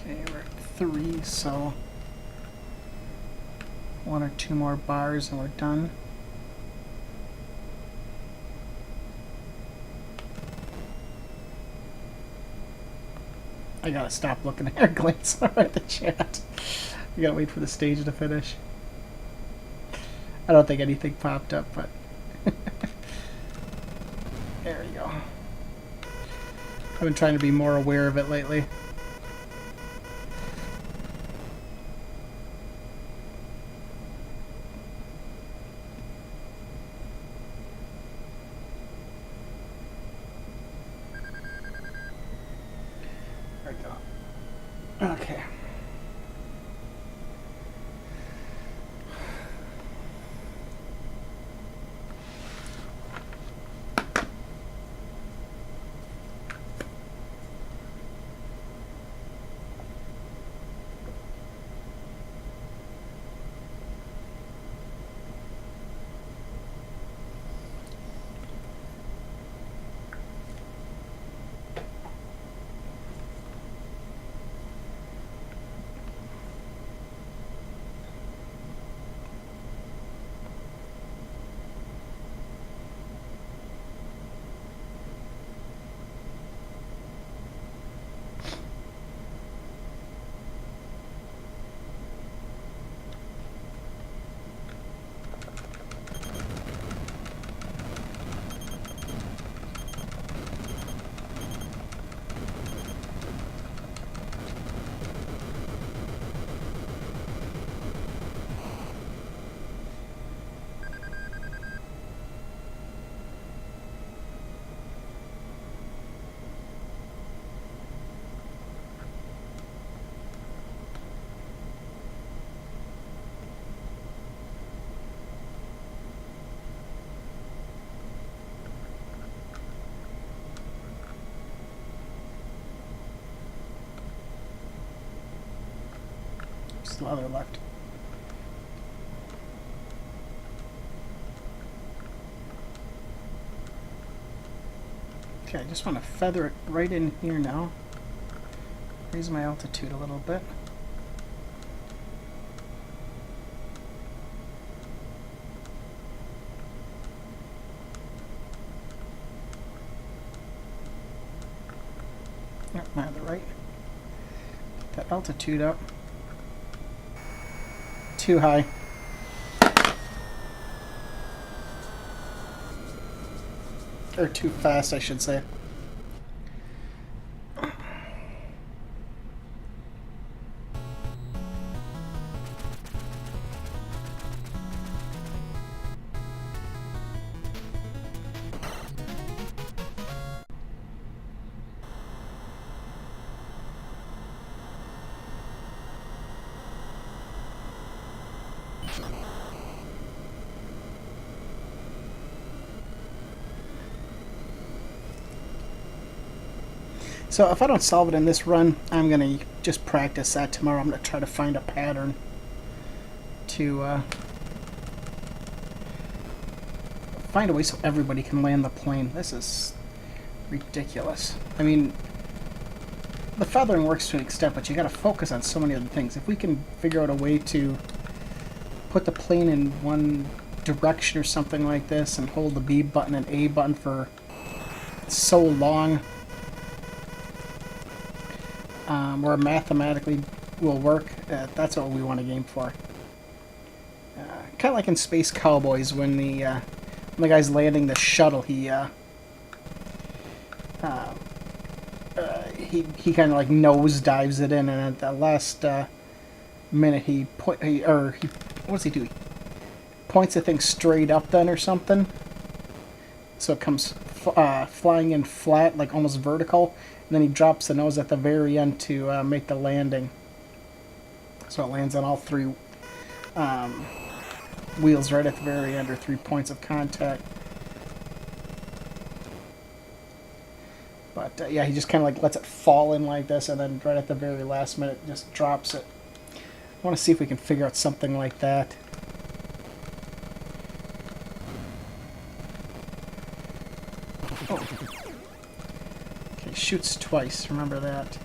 Okay, we're at 3, so 1 or 2 more bars and we're done. I gotta stop looking at airplanes at the chat. We gotta wait for the stage to finish. I don't think anything popped up, but there you go. I've been trying to be more aware of it lately. There we go. Okay. Still other left. Okay, I just want to feather it right in here now. Raise my altitude a little bit. Yep, I'm at the right. Get that altitude up. Too high. Or too fast, I should say. So if I don't solve it in this run, I'm going to just practice that tomorrow. I'm going to try to find a pattern to find a way so everybody can land the plane. This is ridiculous. I mean, the feathering works to an extent, but you got to focus on so many other things. If we can figure out a way to put the plane in one direction or something like this and hold the B button and A button for so long, where mathematically will work, that's what we want to game for. Kind of like in Space Cowboys when the guy's landing the shuttle, he kind of like nose dives it in, and at the last minute what does he do? He points the thing straight up then or something, so it comes flying in flat, like almost vertical, and then he drops the nose at the very end to make the landing. So it lands on all three wheels right at the very end, or 3 points of contact. But yeah, he just kind of like lets it fall in like this, and then right at the very last minute just drops it. I want to see if we can figure out something like that. Oh. Okay, shoots twice, remember that.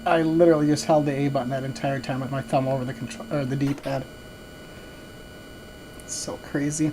I literally just held the A button that entire time with my thumb over the control or the D-pad. It's so crazy.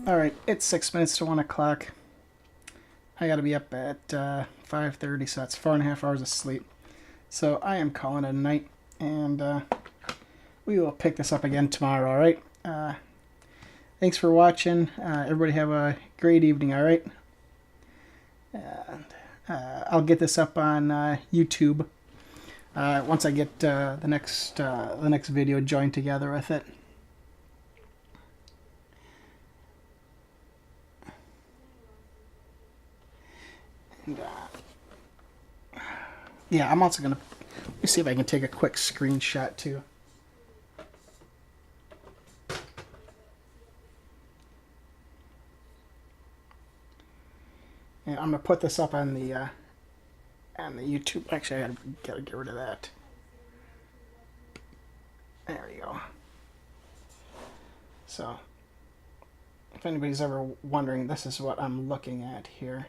Alright, it's 6 minutes to 1 o'clock. I gotta be up at 5:30, so that's 4.5 hours of sleep. So I am calling it a night, and we will pick this up again tomorrow, alright? Thanks for watching. Everybody have a great evening, alright? And I'll get this up on YouTube once I get the next video joined together with it. And, yeah, I'm also gonna let me see if I can take a quick screenshot too. And I'm gonna put this up on the YouTube. Actually, I gotta get rid of that. There you go. So, if anybody's ever wondering, this is what I'm looking at here.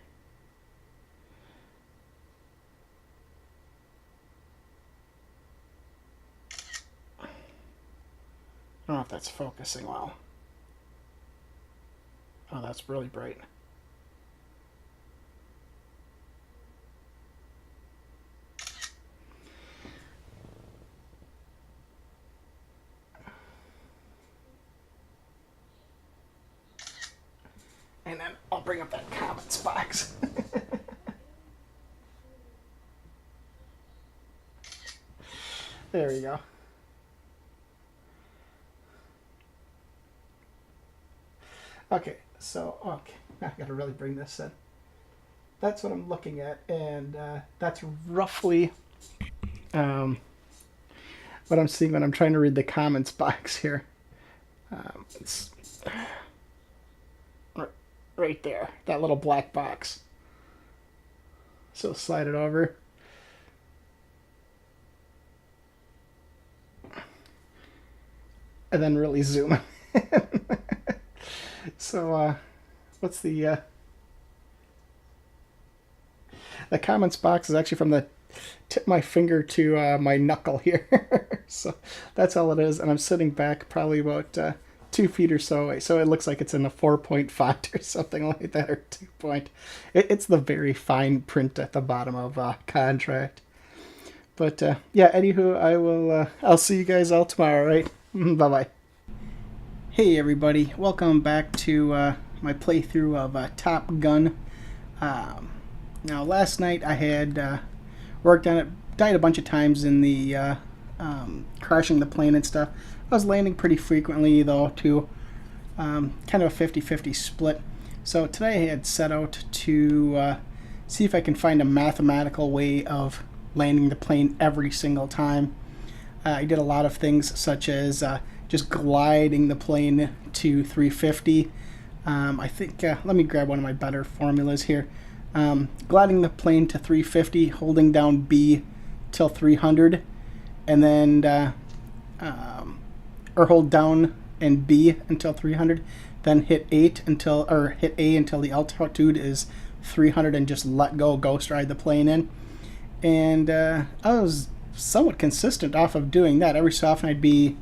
I don't know if that's focusing well. Oh, that's really bright. And then I'll bring up that comments box. There we go. Okay, so, okay, I gotta really bring this in. That's what I'm looking at, and that's roughly what I'm seeing when I'm trying to read the comments box here. It's right there, that little black box. So slide it over. And then really zoom in. So, what's the comments box is actually from the tip of my finger to my knuckle here. So that's all it is, and I'm sitting back probably about 2 feet or so away, so it looks like it's in a 4-point font or something like that, or 2-point. It's the very fine print at the bottom of contract. But yeah, anywho, I'll see you guys all tomorrow, right? Bye-bye. Hey everybody, welcome back to my playthrough of Top Gun. Now last night I had worked on it, died a bunch of times in the crashing the plane and stuff. I was landing pretty frequently though too, kind of a 50-50 split. So today I had set out to see if I can find a mathematical way of landing the plane every single time. I did a lot of things such as just gliding the plane to 350. I think, let me grab one of my better formulas here. Gliding the plane to 350, holding down B till 300, and then, or hold down and B until 300, then hit A until the altitude is 300 and just let go, ghost ride the plane in. And I was somewhat consistent off of doing that. Every so often I'd be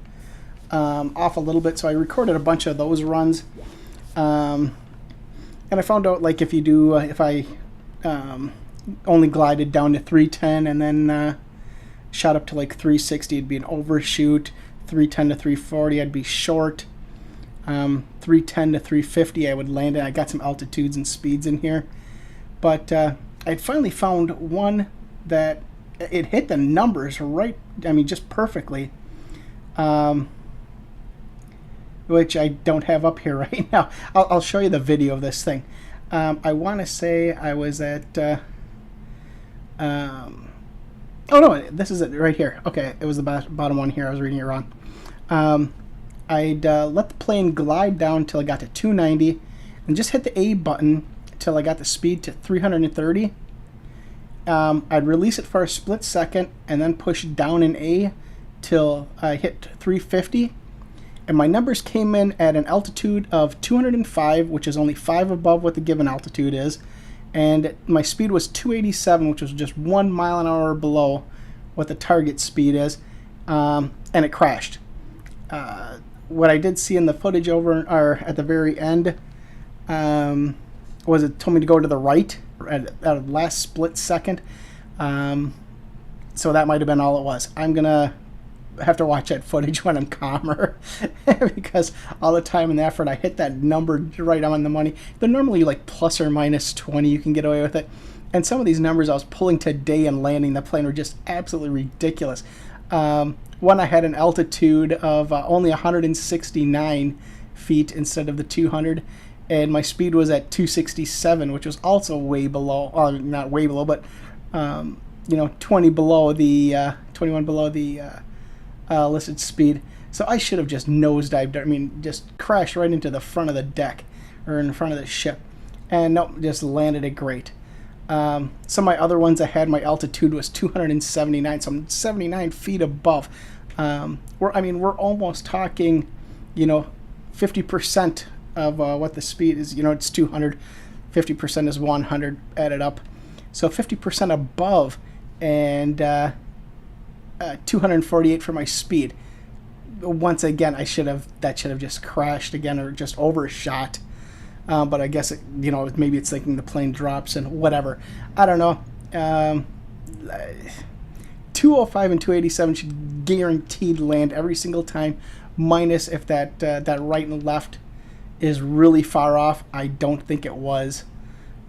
off a little bit, so I recorded a bunch of those runs, and I found out, like, if you do if I only glided down to 310 and then shot up to like 360, it'd be an overshoot. 310 to 340, I'd be short. 310 to 350, I would land it. I got some altitudes and speeds in here, but I'd finally found one that it hit the numbers right, I mean, just perfectly, which I don't have up here right now. I'll show you the video of this thing. I want to say I was at, oh no, this is it right here. Okay, it was the bottom one here. I was reading it wrong. I'd let the plane glide down until I got to 290 and just hit the A button until I got the speed to 330. I'd release it for a split second and then push down in A till I hit 350. And my numbers came in at an altitude of 205, which is only 5 above what the given altitude is. And my speed was 287, which was just 1 mile an hour below what the target speed is. and it crashed. What I did see in the footage over or at the very end was it told me to go to the right at the last split second. So that might have been all it was. I'm going to have to watch that footage when I'm calmer because all the time and the effort I hit that number right on the money. They're normally like plus or minus 20. You can get away with it. And some of these numbers I was pulling today and landing the plane were just absolutely ridiculous. One, I had an altitude of only 169 feet instead of the 200, and my speed was at 267, which was also way below, not way below, but 20 below the 21 below the listed speed. So I should have just nosedived. I mean, just crashed right into the front of the deck or in front of the ship, and nope, just landed it great. Some of my other ones I had, my altitude was 279, so I'm 79 feet above. We're almost talking, 50% of what the speed is. It's 200, 50% is 100 added up, so 50% above, and 248 for my speed. Once again, that should have just crashed again or just overshot. But I guess maybe it's thinking the plane drops and whatever. I don't know. 205 and 287 should guaranteed land every single time, minus if that right and left is really far off. I don't think it was.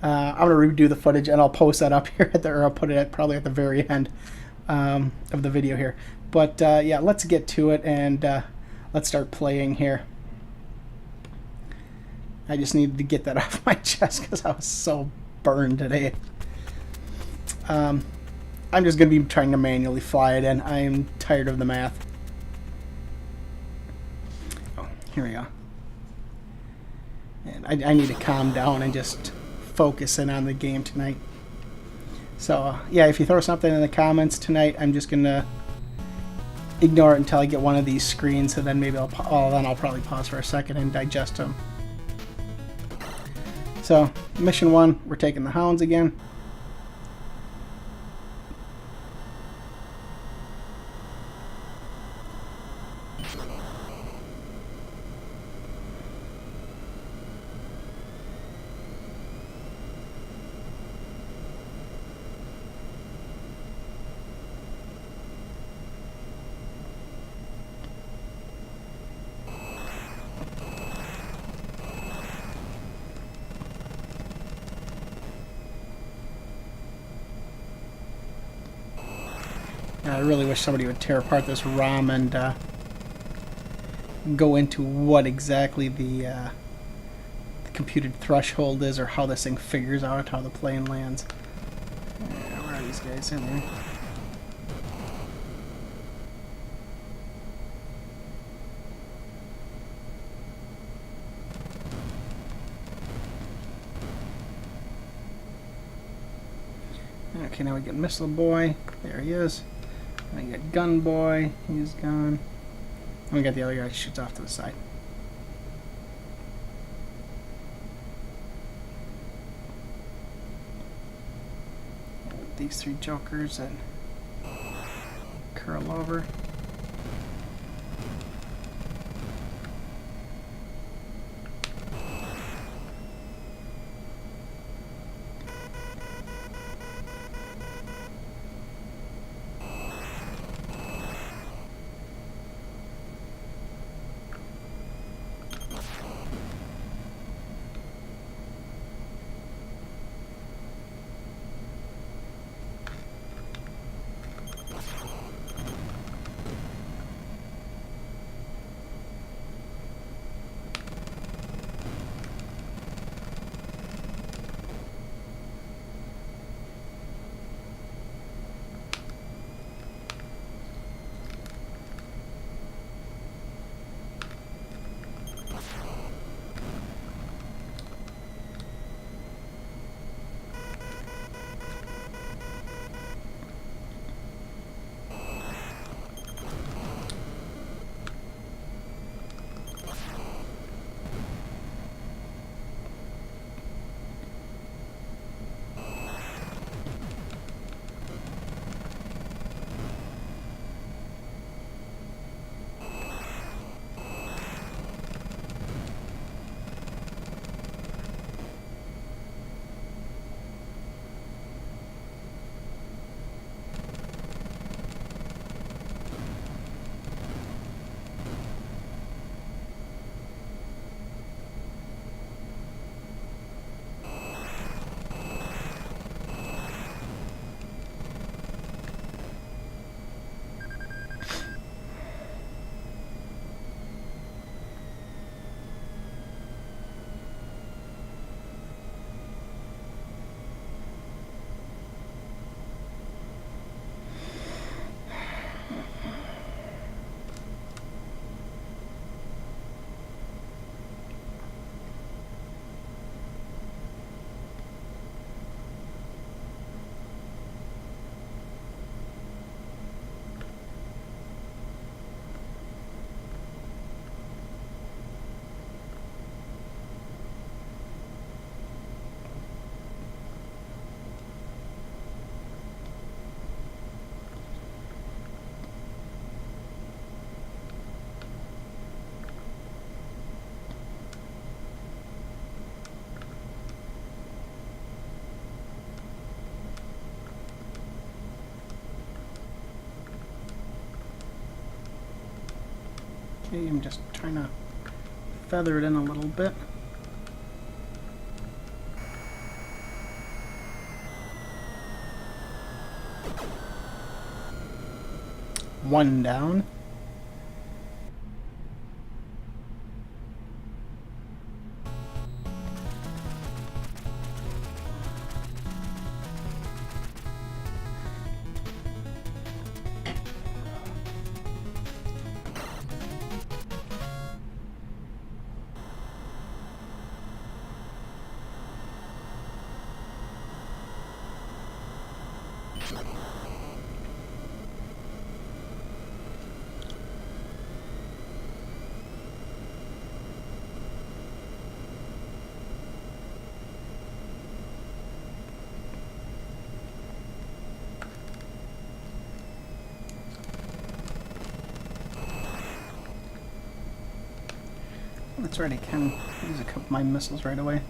I'm gonna redo the footage and I'll post that up here or I'll put it probably at the very end of the video here. But yeah, let's get to it and let's start playing here. I just needed to get that off my chest because I was so burned today. I'm just going to be trying to manually fly it in. I'm tired of the math. Oh, here we go. And I need to calm down and just focus in on the game tonight. So, yeah, if you throw something in the comments tonight, I'm just going to ignore it until I get one of these screens, and then maybe I'll probably pause for a second and digest them. So, mission 1, we're taking the hounds again. I really wish somebody would tear apart this ROM and go into what exactly the computed threshold is, or how this thing figures out how the plane lands. Where are these guys in there? Okay, now we get Missile Boy. There he is. And we got Gun Boy. He's gone. And we got the other guy who shoots off to the side. These 3 jokers that curl over. Okay, I'm just trying to feather it in a little bit. One down. That's right, I can use a couple of my missiles right away.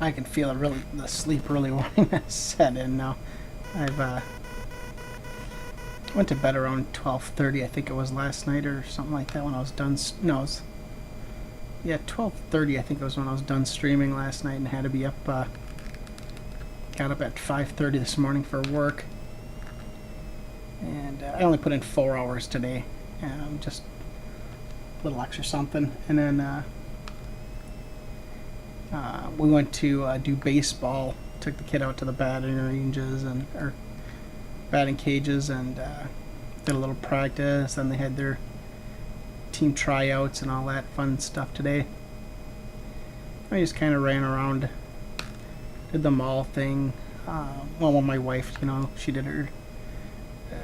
I can feel the sleep really wanting to set in now. I've went to bed around 12:30, I think it was last night or something like that when I was done. No, it was, yeah, 12:30 I think it was when I was done streaming last night and had to be up. Got up at 5:30 this morning for work, and I only put in 4 hours today, just a little extra something, and then. We went to do baseball. Took the kid out to the batting ranges or batting cages and did a little practice. Then they had their team tryouts and all that fun stuff today. I just kind of ran around, did the mall thing. Well, my wife, she did her.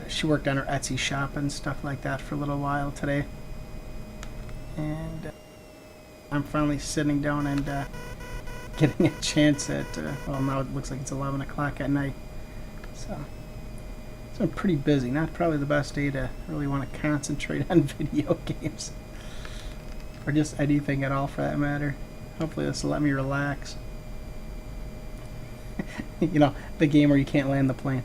She worked on her Etsy shop and stuff like that for a little while today, and I'm finally sitting down and getting a chance at, well, now it looks like it's 11 o'clock at night. So, it's been pretty busy. Not probably the best day to really want to concentrate on video games. Or just anything at all for that matter. Hopefully this will let me relax. The game where you can't land the plane.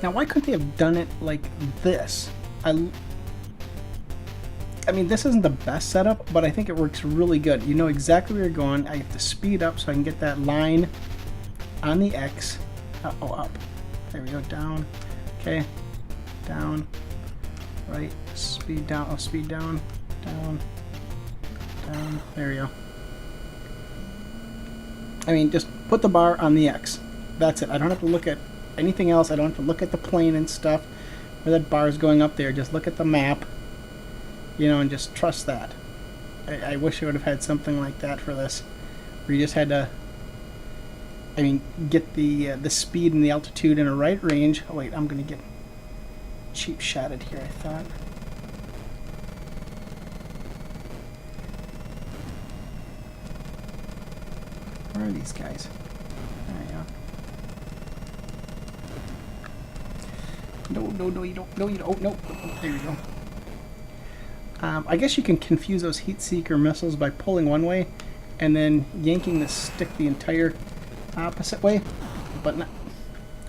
Now, why couldn't they have done it like this? I mean, this isn't the best setup, but I think it works really good. You know exactly where you're going. I have to speed up so I can get that line on the X. Up. There we go. Down. Okay. Down. Right. Speed down. Oh, speed down. Down. Down. There you go. I mean, just put the bar on the X. That's it. I don't have to look at anything else. I don't have to look at the plane and stuff where that bar is going up there. Just look at the map, and just trust that. I wish I would have had something like that for this, where you just had to, get the speed and the altitude in a right range. Oh wait, I'm gonna get cheap shotted here, I thought. Where are these guys? There you go. No, you don't. No, you don't. No, there you go. I guess you can confuse those heat seeker missiles by pulling one way and then yanking the stick the entire opposite way. But not,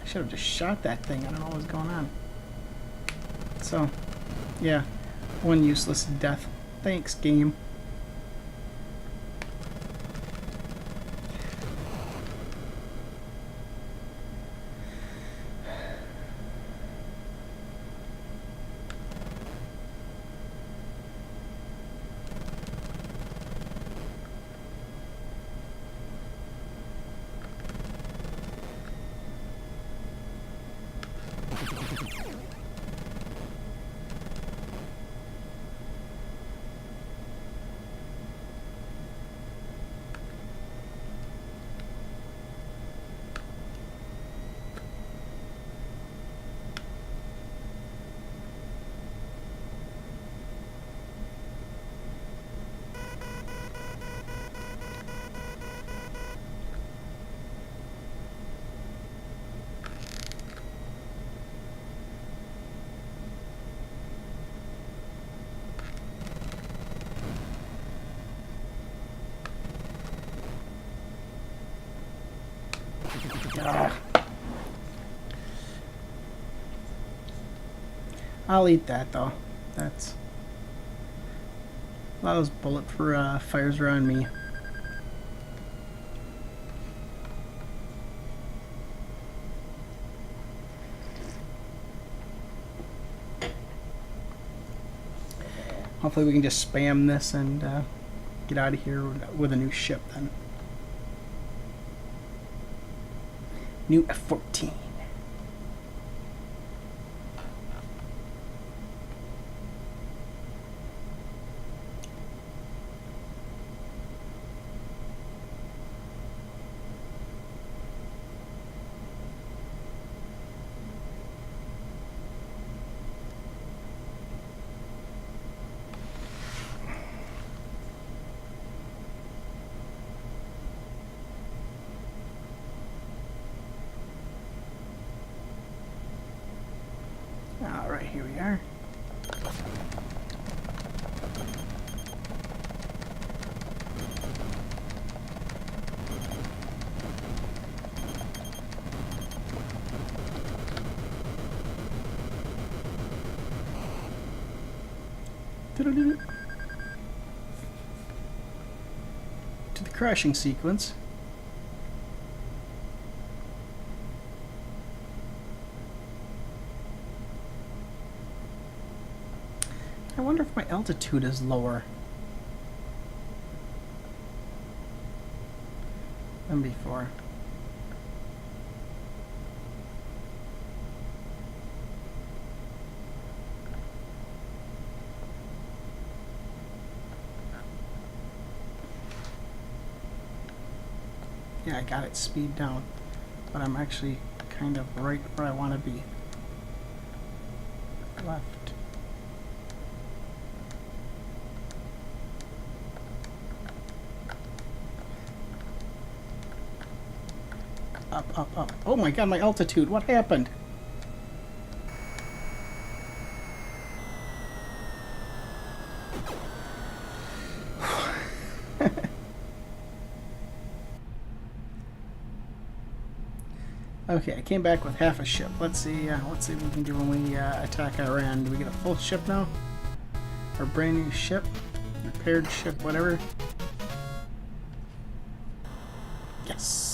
I should have just shot that thing. I don't know what was going on. So, yeah, one useless death. Thanks, game. I'll eat that though. That's a lot of those bullet for fires are on me. Hopefully we can just spam this and get out of here with a new ship then. New F-14. Alright, here we are. To the crashing sequence. I wonder if my altitude is lower than before. Yeah, I got it speed down, but I'm actually kind of right where I want to be. Left. Up, up, up. Oh my god, my altitude. What happened? Okay, I came back with half a ship. Let's see what we can do when we attack Iran. Do we get a full ship now? Or brand new ship? Repaired ship, whatever. Yes.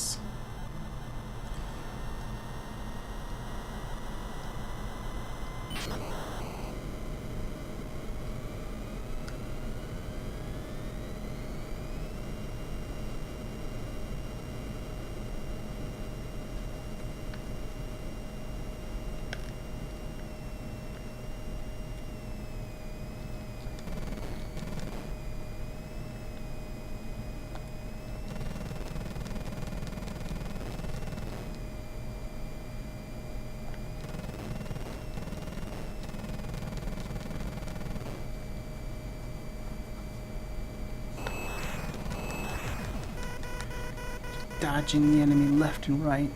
Dodging the enemy left and right.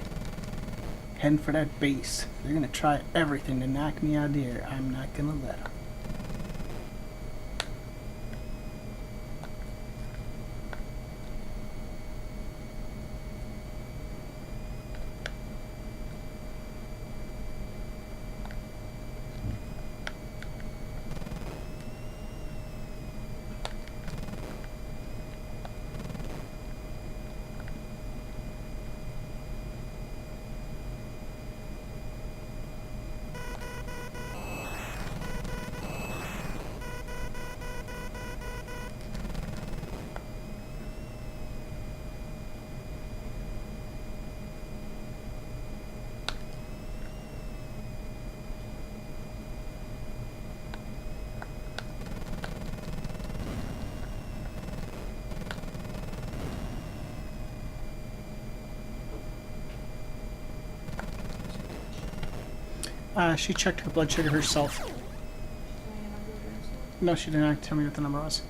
Heading for that base. They're gonna try everything to knock me out of the air. I'm not gonna let them. She checked her blood sugar herself. No, she did not tell me what the number was.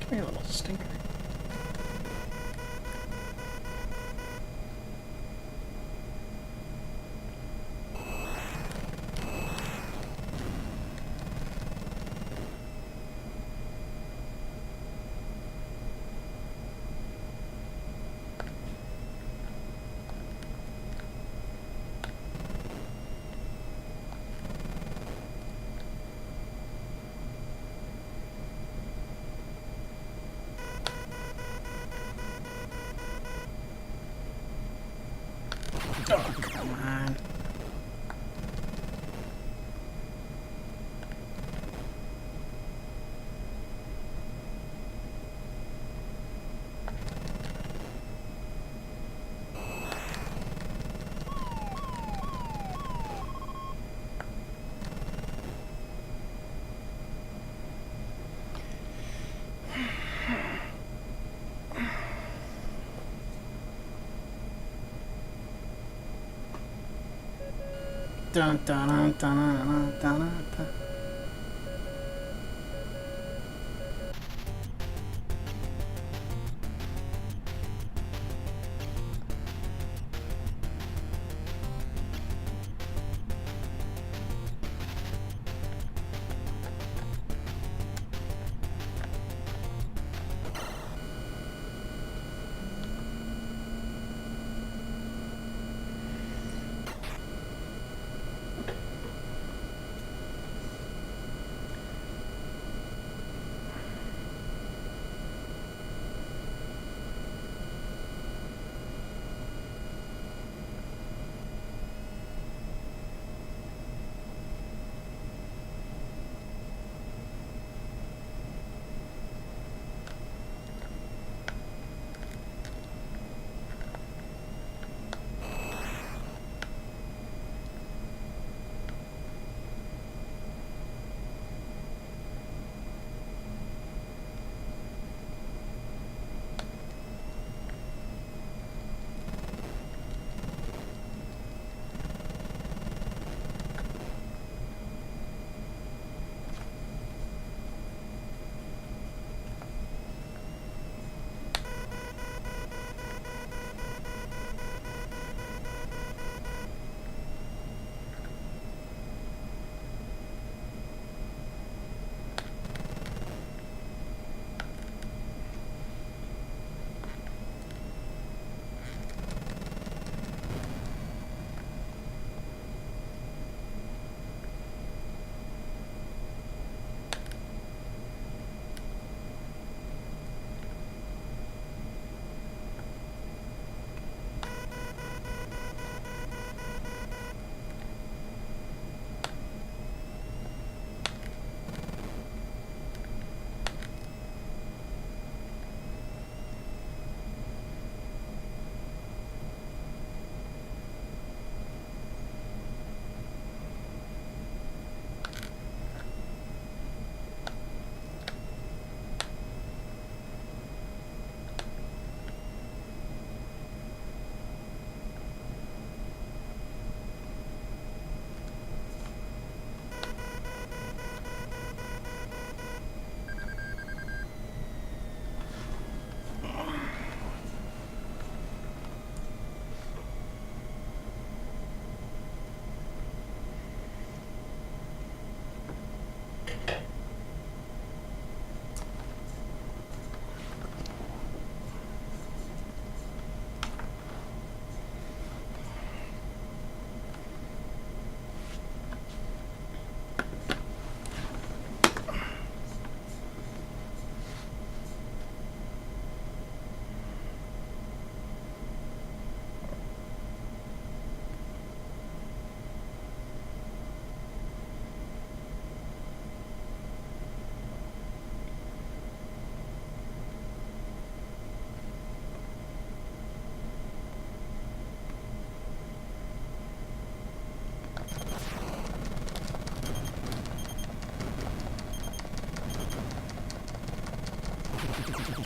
Give me a little stinker. Oh, come on. Dun, dun, dun, dun, dun, dun, dun.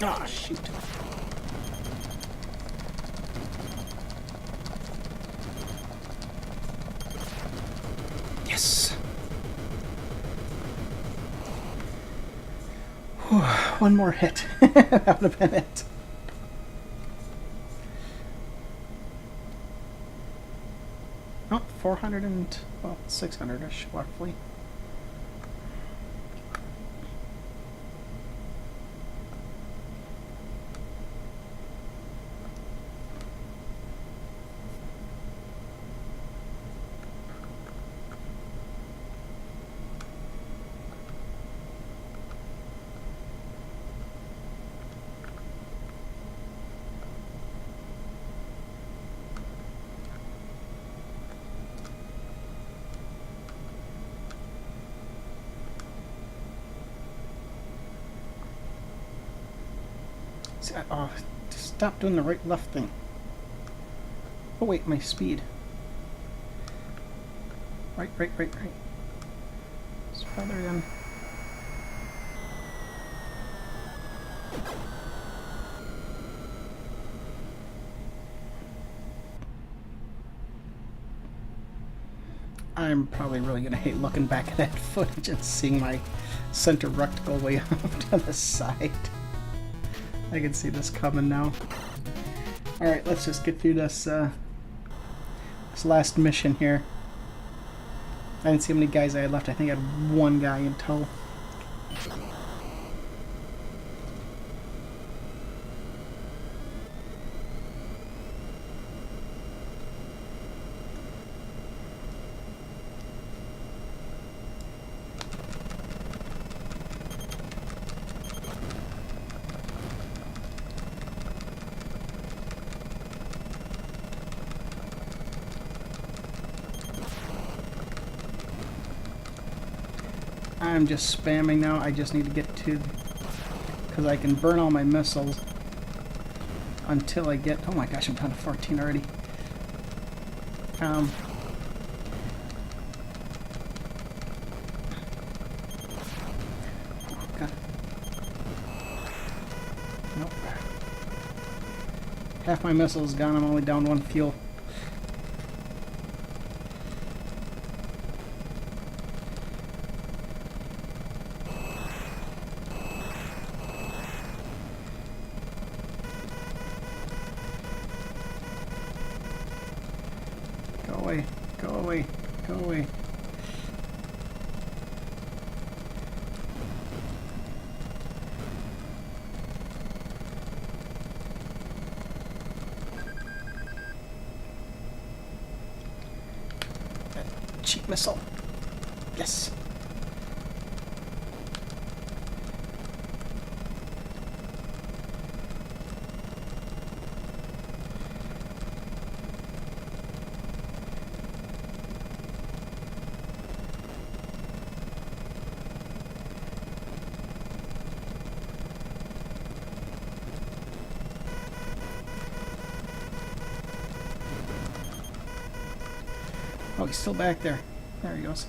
Oh, shoot. Yes. Whew, one more hit. That would have been it. Oh, 400 and, well, 600-ish, roughly. See, stop doing the right left thing. Oh wait, my speed. Right. It's farther in. I'm probably really gonna hate looking back at that footage and seeing my center rect go way off to the side. I can see this coming now. Alright, let's just get through this this last mission here. I didn't see how many guys I had left. I think I had one guy in tow. I'm just spamming now. I just need to get to, because I can burn all my missiles until I get, oh my gosh, I'm down to 14 already. God. Nope. Half my missiles gone. I'm only down one fuel. Go away. Cheap missile. Yes. Oh, he's still back there. There he goes.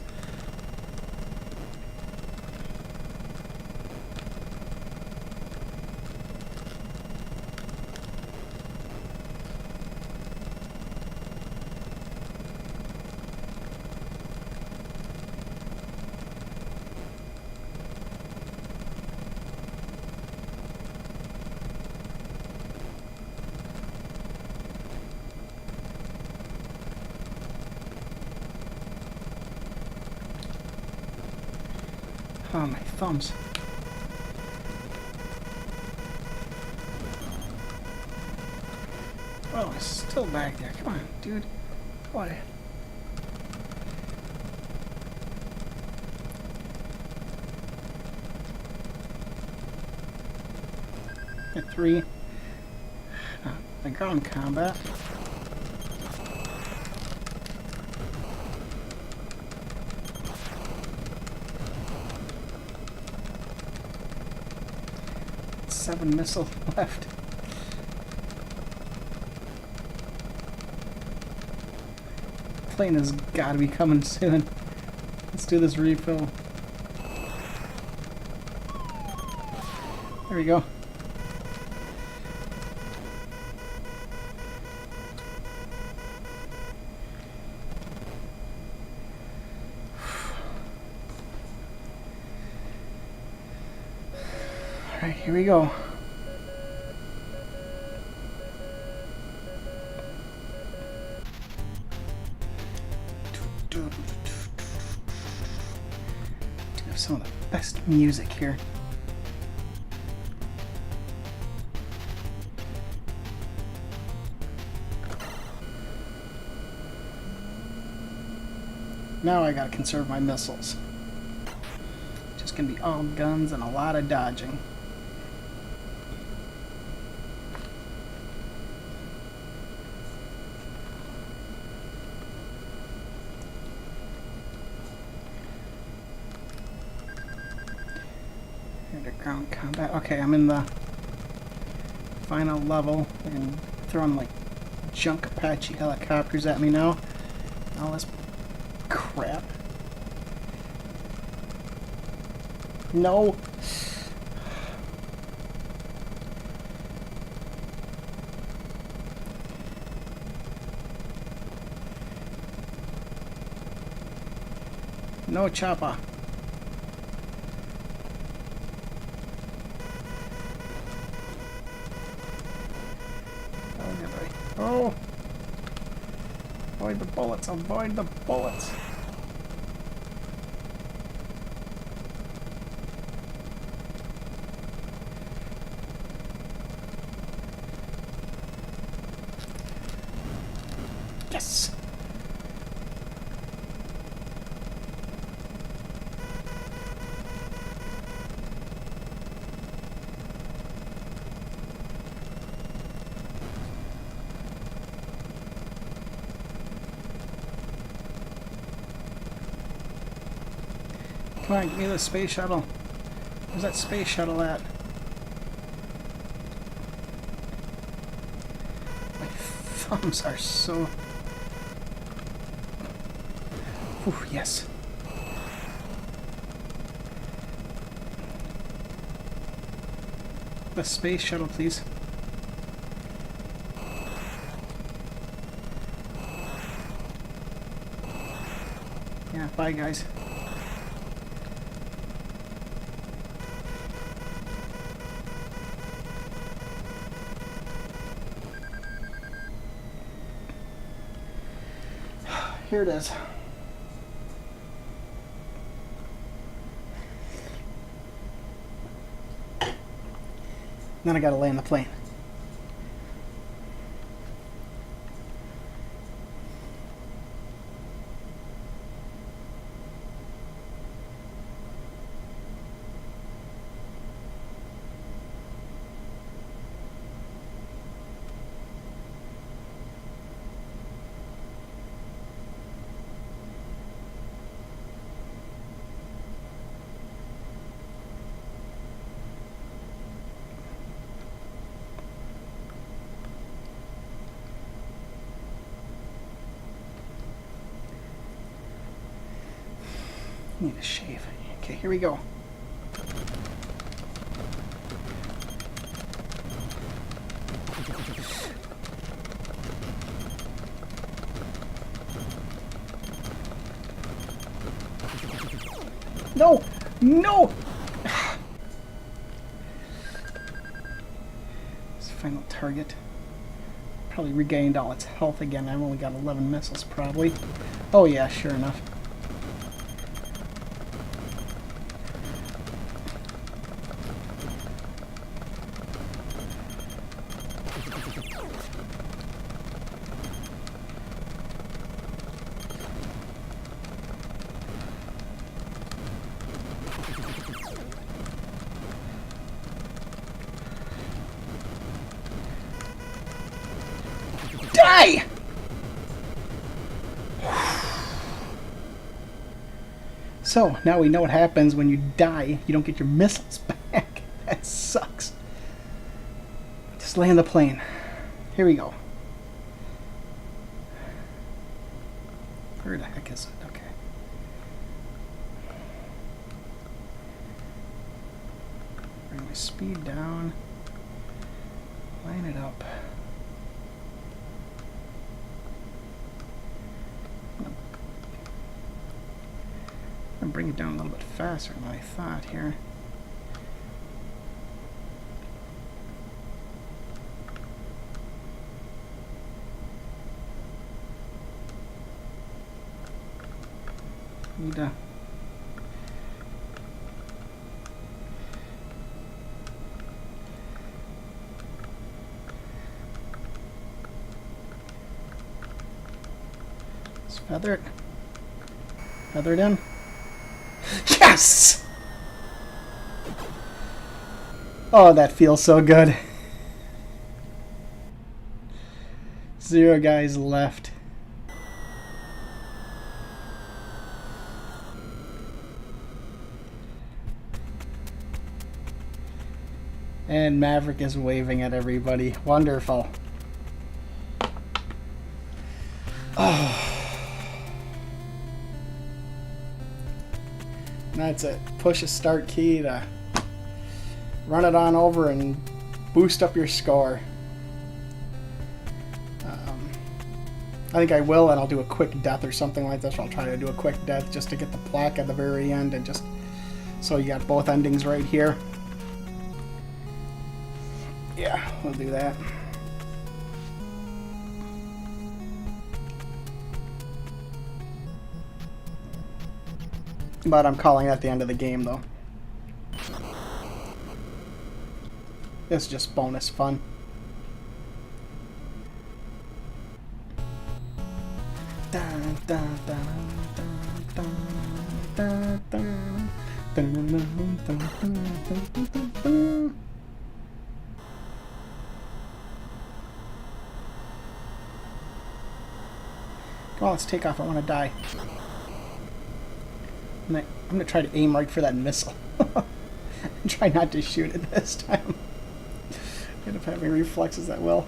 Oh, my thumbs. Oh, it's still back there. Come on, dude. What? At 3. The ground combat. Seven missiles left. Plane has got to be coming soon. Let's do this refill. There we go. Alright, here we go. Do have some of the best music here. Now I gotta conserve my missiles. Just gonna be all guns and a lot of dodging. Underground combat. Okay, I'm in the final level and throwing like junk Apache helicopters at me now. All this crap. No. No chopper. Oh! Avoid the bullets, avoid the bullets. Yes! Come on, give me the space shuttle. Where's that space shuttle at? My thumbs are so... Ooh, yes. The space shuttle, please. Yeah, bye guys. Here it is. Then I gotta land the plane. Need a shave. Okay, here we go. No! No! This final target. Probably regained all its health again. I've only got 11 missiles, probably. Oh yeah, sure enough. Die! So, now we know what happens when you die. You don't get your missiles back. That sucks. Just land the plane. Here we go. Where the heck is it? Okay. Bring my speed down. Line it up. Bring it down a little bit faster than I thought here. Need to... Let's feather it. Feather it in. Yes! Oh, that feels so good. 0 guys left. And Maverick is waving at everybody. Wonderful. Oh. That's it. Push a start key to run it on over and boost up your score. I think I will, and I'll do a quick death or something like this. I'll try to do a quick death just to get the plaque at the very end, and just so you got both endings right here. Yeah, we'll do that. But I'm calling that the end of the game, though. It's just bonus fun. Dun, dun, dun, dun, dun, dun, dun, dun, dun, dun, dun. Come on, let's take off. I want to die. I'm gonna try to aim right for that missile. And try not to shoot it this time. End up having reflexes that well.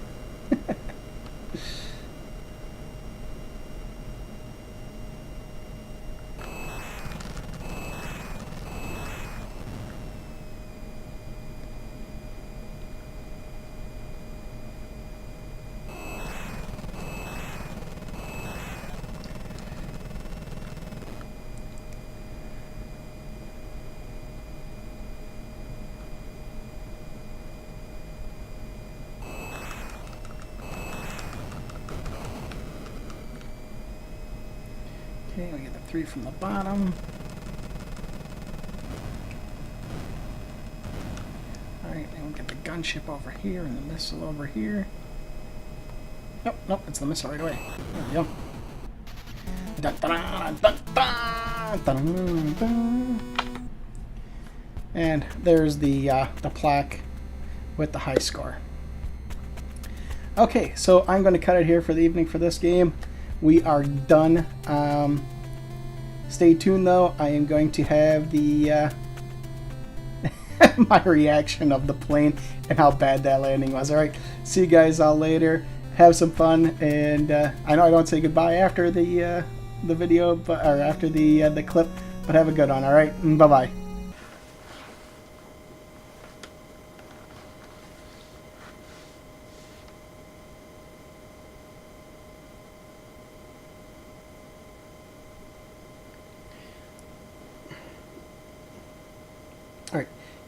Okay, we get the 3 from the bottom. Alright, then we'll get the gunship over here and the missile over here. Nope, nope, it's the missile right away. There we go. Dun, dun, dun, dun, dun, dun. And there's the plaque with the high score. Okay, so I'm going to cut it here for the evening for this game. We are done. Stay tuned though. I am going to have the my reaction of the plane and how bad that landing was. Alright, see you guys all later. Have some fun, and I know I don't say goodbye after the video, but or after the clip, but have a good one. Alright, bye bye. Alright,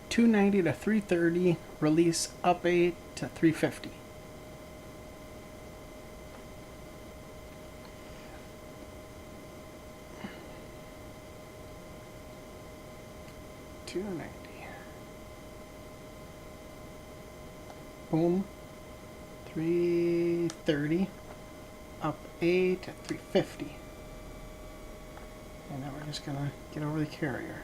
290 to 330, release up 8 to 350. Boom. 330. Up 8 to 350. And now we're just gonna get over the carrier.